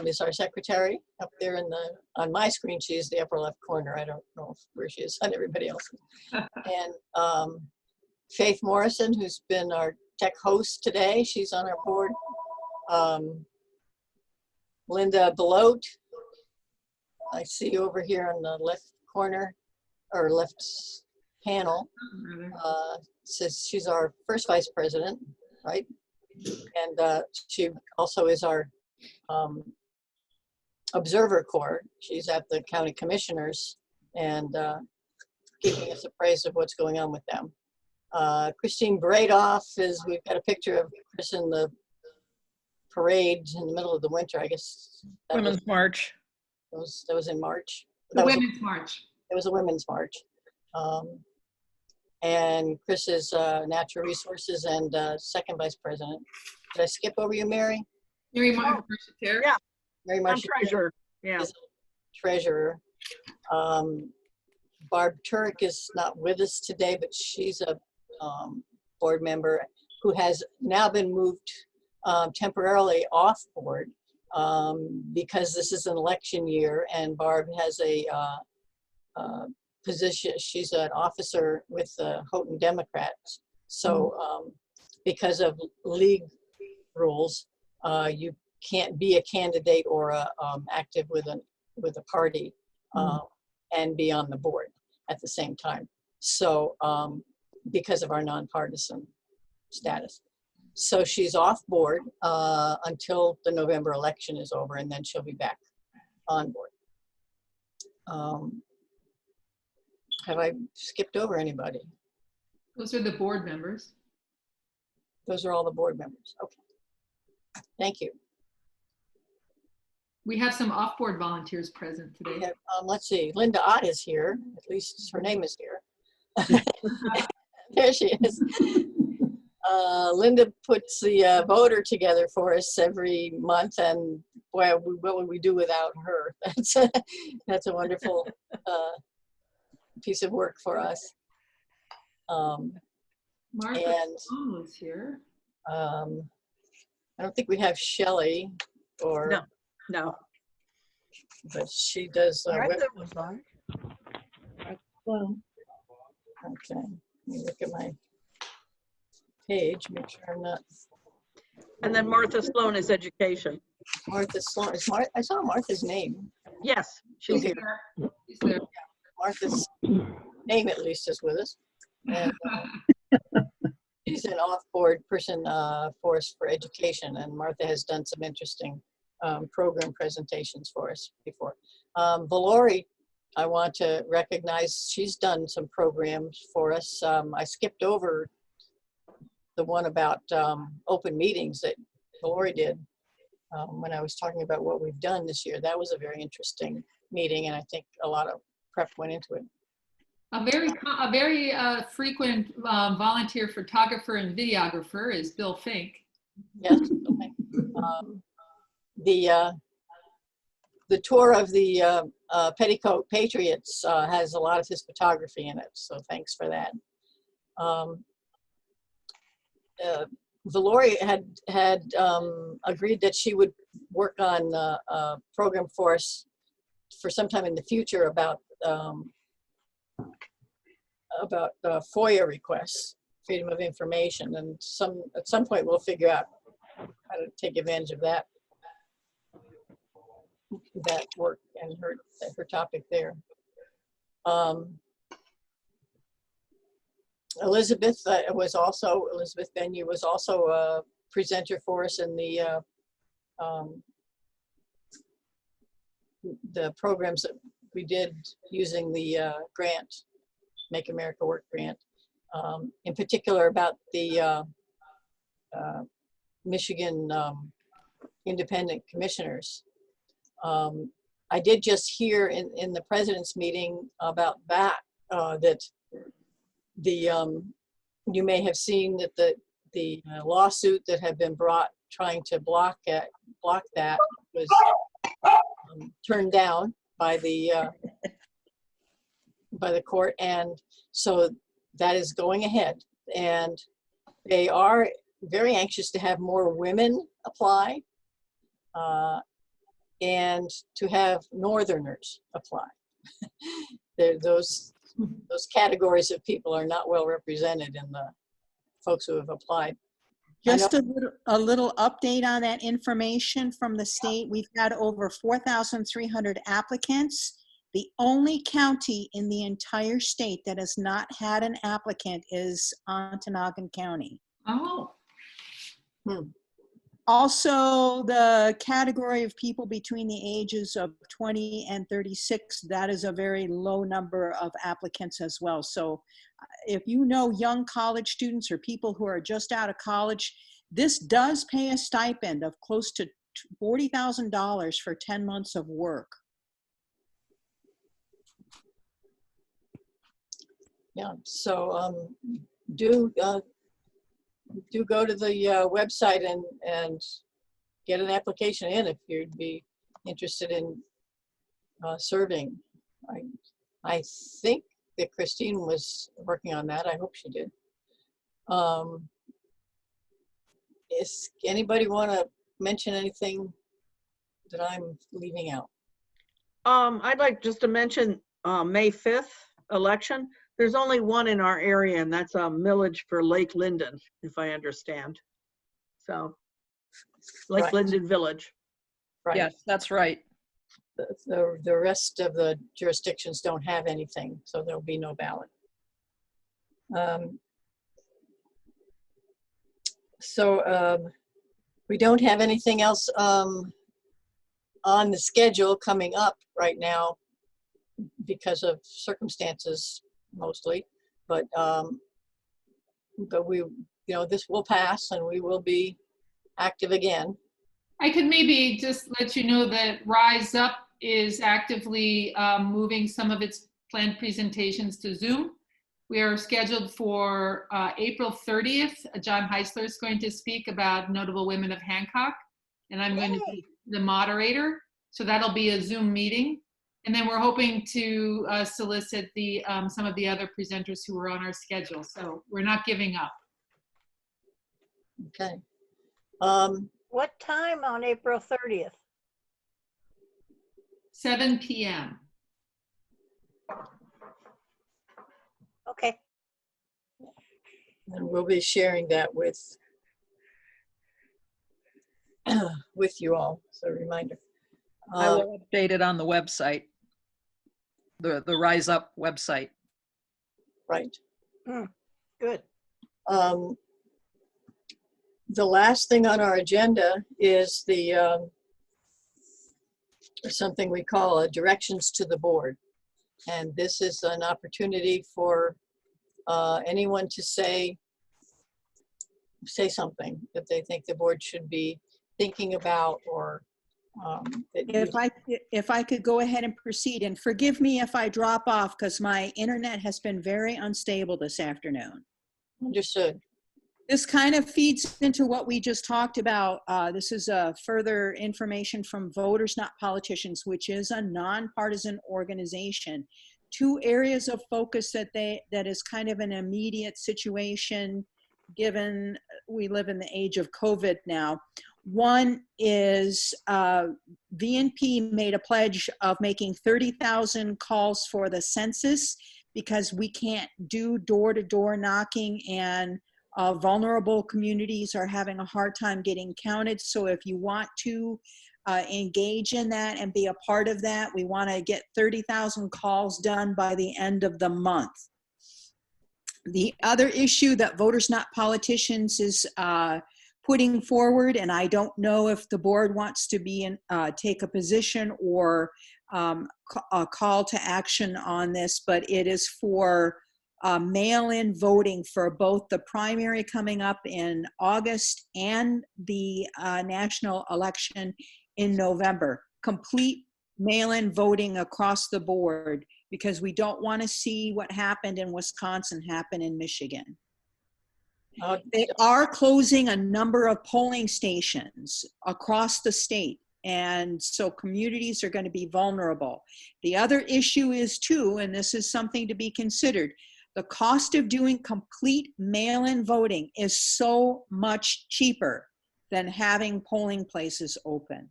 is our secretary up there in the, on my screen, she is the upper left corner. I don't know where she is on everybody else. And Faith Morrison, who's been our tech host today, she's on our board. Linda Belote, I see you over here on the left corner, or left panel. Says she's our first vice president, right? And she also is our observer corps. She's at the county commissioners and keeping us appraised of what's going on with them. Christine Bradoff is, we've got a picture of Chris in the parade in the middle of the winter, I guess. Women's March. That was in March. The Women's March. It was a women's march. And Chris is natural resources and second vice president. Did I skip over you, Mary? Mary Martin, Yeah, Mary I'm Marshall treasurer. Yeah. is treasurer. Barb Turek is not with us today, but she's a board member who has now been moved temporarily off board because this is an election year and Barb has a position. She's an officer with the Houghton Democrats. So because of league rules, you can't be a candidate or a, active with a party and be on the board at the same time. So because of our nonpartisan status. So she's off board until the November election is over, and then she'll be back on board. Have I skipped over anybody? Those are the board members. Those are all the board members. Okay. Thank you. We have some off-board volunteers present We today. have, let's see, Linda Ott is here. At least her name is here. There she is. Linda puts the voter together for us every month, and boy, what would we do without her? That's a wonderful piece of work for us. Martha and Sloan is here. I don't think we have Shelley or No. but she does. Martha was on. Well, okay. Let me look at my page. Make sure I'm not. And then Martha Sloan is education. Martha Sloan. I saw Martha's name. Yes, she's here. She's there. Martha's name at least is with us. And, she's an off-board person for us for education, and Martha has done some interesting program presentations for us before. Valori, I want to recognize, she's done some programs for us. I skipped over the one about open meetings that Valori did when I was talking about what we've done this year. That was a very interesting meeting, and I think a lot of prep went into it. A very frequent volunteer photographer and videographer is Bill Fink. Yes. Okay. The tour of the Petticoat Patriots has a lot of his photography in it, so thanks for that. Valori had agreed that she would work on a program for us for some time in the future about FOIA requests, freedom of information, and at some point we'll figure out how to take advantage of that. that work and her topic there. Elizabeth Benyu was also a presenter for us in the programs that we did using the grant, Make America Work grant, in particular about the Michigan independent commissioners. I did just hear in the president's meeting about that, that you may have seen that the lawsuit that had been brought trying to block that was turned down by the court, and so that is going ahead, and they are very anxious to have more women apply and to have Northerners apply. Those categories of people are not well represented in the folks who have applied. Just a little update on that information from the state. We've had over 4,300 applicants. The only county in the entire state that has not had an applicant is Ontonagon County. Oh. Also, the category of people between the ages of 20 and 36, that is a very low number of applicants as well. So if you know young college students or people who are just out of college, this does pay a stipend of close to $40,000 for 10 months of work. Yeah, so do go to the website and get an application in if you'd be interested in serving. I think that Christine was working on that. I hope she did. Is anybody want to mention anything that I'm leaving out? I'd like just to mention May 5th election. There's only one in our area, and that's a millage for Lake Linden, if I understand. So, Lake Linden Village. Right. Yes, that's right. The rest of the jurisdictions don't have anything, so there'll be no ballot. We don't have anything else on the schedule coming up right now because of circumstances mostly, but we, this will pass and we will be active again. I could maybe just let you know that Rise Up is actively moving some of its planned presentations to Zoom. We are scheduled for April 30th. John Heisler is going to speak about notable women of Hancock, and I'm going to be the moderator. So that'll be a Zoom meeting. And then we're hoping to solicit some of the other presenters who are on our schedule. So we're not giving up. Okay. What time on April 30th? 7 p.m. Okay. And we'll be sharing that with you all, so a reminder. I will update it on the website, the Rise Up website. Right. Good. The last thing on our agenda is something we call directions to the board. And this is an opportunity for anyone to say something that they think the board should be thinking about, or if I could go ahead and proceed, and forgive me if I drop off because my internet has been very unstable this afternoon. Understood. This kind of feeds into what we just talked about. This is further information from Voters Not Politicians, which is a nonpartisan organization. 2 areas of focus that is kind of an immediate situation, given we live in the age of COVID now. One is VNP made a pledge of making 30,000 calls for the census because we can't do door-to-door knocking, and vulnerable communities are having a hard time getting counted. So if you want to engage in that and be a part of that. We want to get 30,000 calls done by the end of the month. The other issue that Voters Not Politicians is putting forward, and I don't know if the board wants to be in, take a position or a call to action on this, but it is for mail-in voting for both the primary coming up in August and the national election in November. Complete mail-in voting across the board, because we don't want to see what happened in Wisconsin happen in Michigan. They are closing a number of polling stations across the state, and so communities are going to be vulnerable. The other issue is too, and this is something to be considered, the cost of doing complete mail-in voting is so much cheaper than having polling places open.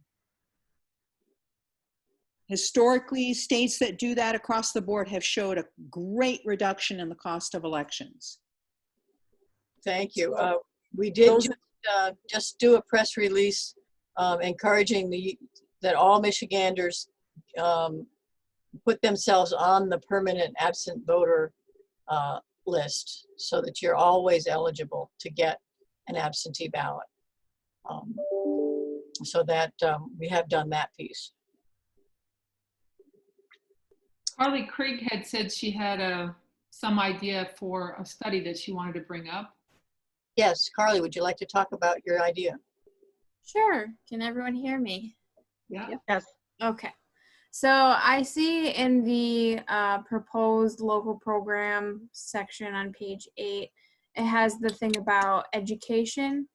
Historically, states that do that across the board have showed a great reduction in the cost of elections. Thank you. We did just do a press release encouraging that all Michiganders put themselves on the permanent absent voter list, so that you're always eligible to get an absentee ballot. So that we have done that piece. Carly Craig had said she had some idea for a study that she wanted to bring up. Yes, Carly, would you like to talk about your idea? Sure. Can everyone hear me? Yeah. Yes. Okay. So I see in the proposed local program section on page 8, it has the thing about education.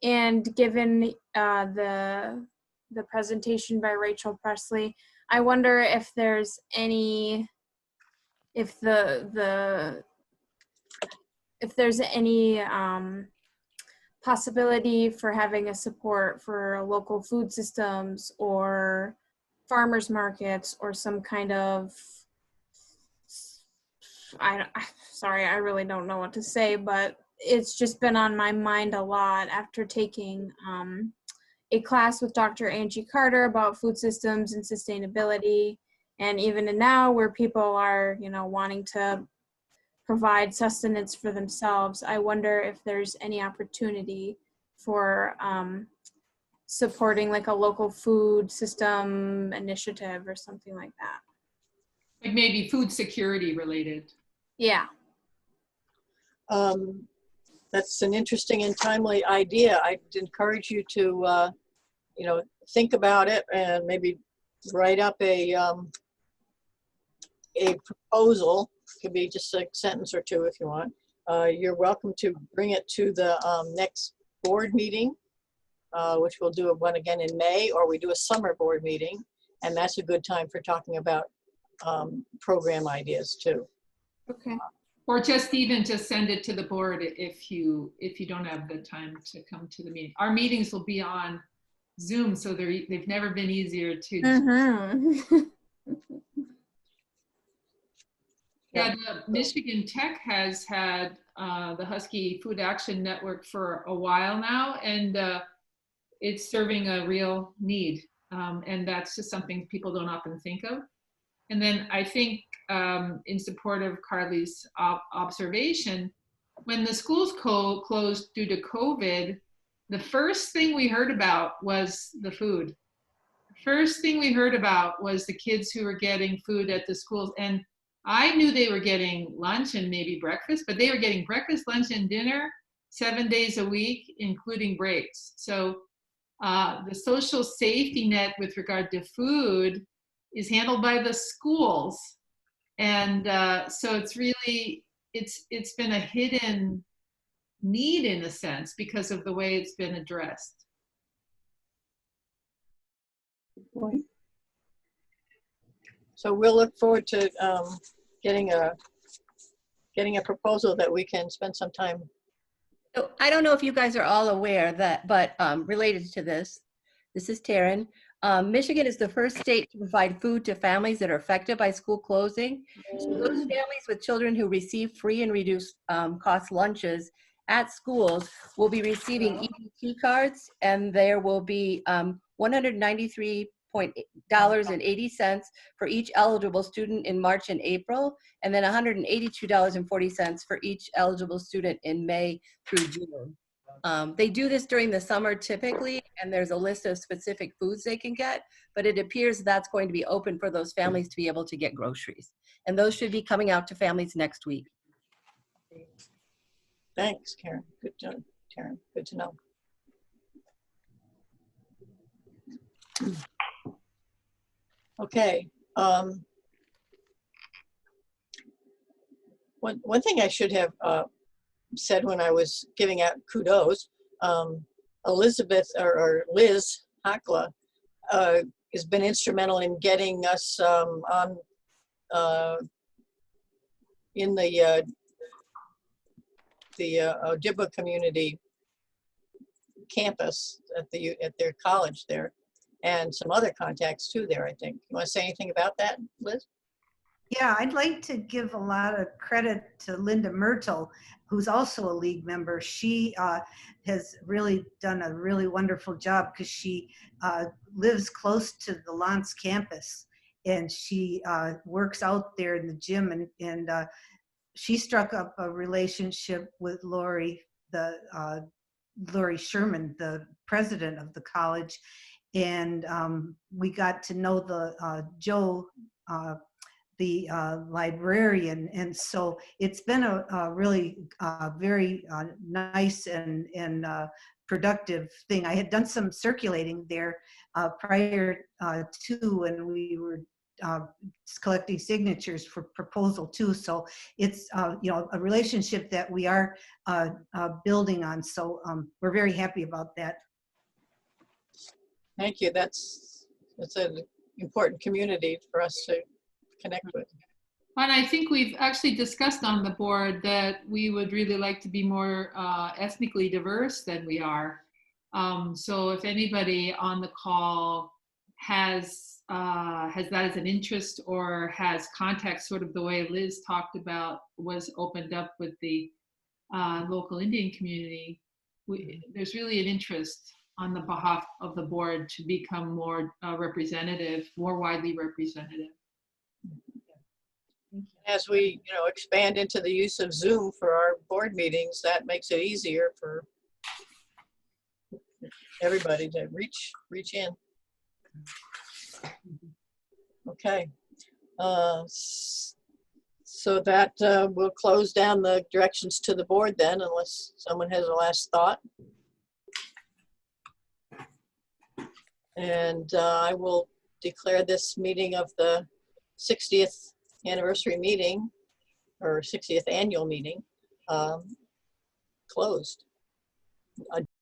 And given the presentation by Rachael Pressley, I wonder if there's any, if there's any possibility for having a support for local food systems or farmers markets or some kind of, sorry, I really don't know what to say, but it's just been on my mind a lot after taking a class with Dr. Angie Carter about food systems and sustainability. And even now where people are, you know, wanting to provide sustenance for themselves, I wonder if there's any opportunity for supporting like a local food system initiative or something like that. Like maybe food security related. Yeah. That's an interesting and timely idea. I'd encourage you to, you know, think about it and maybe write up a proposal. Could be just a sentence or two if you want. You're welcome to bring it to the next board meeting, which we'll do one again in May, or we do a summer board meeting, and that's a good time for talking about program ideas too. Okay. Or just even just send it to the board if you don't have the time to come to the meeting. Our meetings will be on Zoom, so they've never been easier to. Mm-hmm. Yeah, the Michigan Tech has had the Husky Food Action Network for a while now, and it's serving a real need. And that's just something people don't often think of. And then I think in support of Carly's observation, when the schools closed due to COVID, the first thing we heard about was the food. First thing we heard about was the kids who were getting food at the schools. And I knew they were getting lunch and maybe breakfast, but they were getting breakfast, lunch, and dinner 7 days a week, including breaks. So the social safety net with regard to food is handled by the schools. And so it's really, it's been a hidden need in a sense because of the way it's been addressed. Good point. So we'll look forward to getting a proposal that we can spend some time. So I don't know if you guys are all aware that, but related to this is Taryn. Michigan is the first state to provide food to families that are affected by school closing. So those families with children who receive free and reduced cost lunches at schools will be receiving EBT cards, and there will be $193.80 for each eligible student in March and April, and then $182.40 for each eligible student in May through June. They do this during the summer typically, and there's a list of specific foods they can get, but it appears that's going to be open for those families to be able to get groceries. And those should be coming out to families next week. Thanks, Karen. Good job, Karen. Good to know. Okay. One thing I should have said when I was giving out kudos, Elizabeth or Liz Hakla has been instrumental in getting us on in the Ojibwa community campus at their college there, and some other contacts too there, I think. You want to say anything about that, Liz? Yeah, I'd like to give a lot of credit to Linda Myrtle, who's also a league member. She has really done a really wonderful job because she lives close to the Lance campus, and she works out there in the gym, and she struck up a relationship with Lori Sherman, the president of the college, and we got to know the Joe, the librarian, and so it's been a really very nice and productive thing. I had done some circulating there prior to, and we were collecting signatures for proposal 2. So it's you know, a relationship that we are building on. So we're very happy about that. Thank you. That's an important community for us to connect with. And I think we've actually discussed on the board that we would really like to be more ethnically diverse than we are. So if anybody on the call has that as an interest, or has contacts sort of the way Liz talked about was opened up with the local Indian community, there's really an interest on the behalf of the board to become more representative, more widely representative. As we, expand into the use of Zoom for our board meetings, that makes it easier for everybody to reach in. Okay. So that we'll close down the directions to the board then, unless someone has a last thought. And I will declare this meeting of the 60th anniversary meeting, or 60th annual meeting, closed.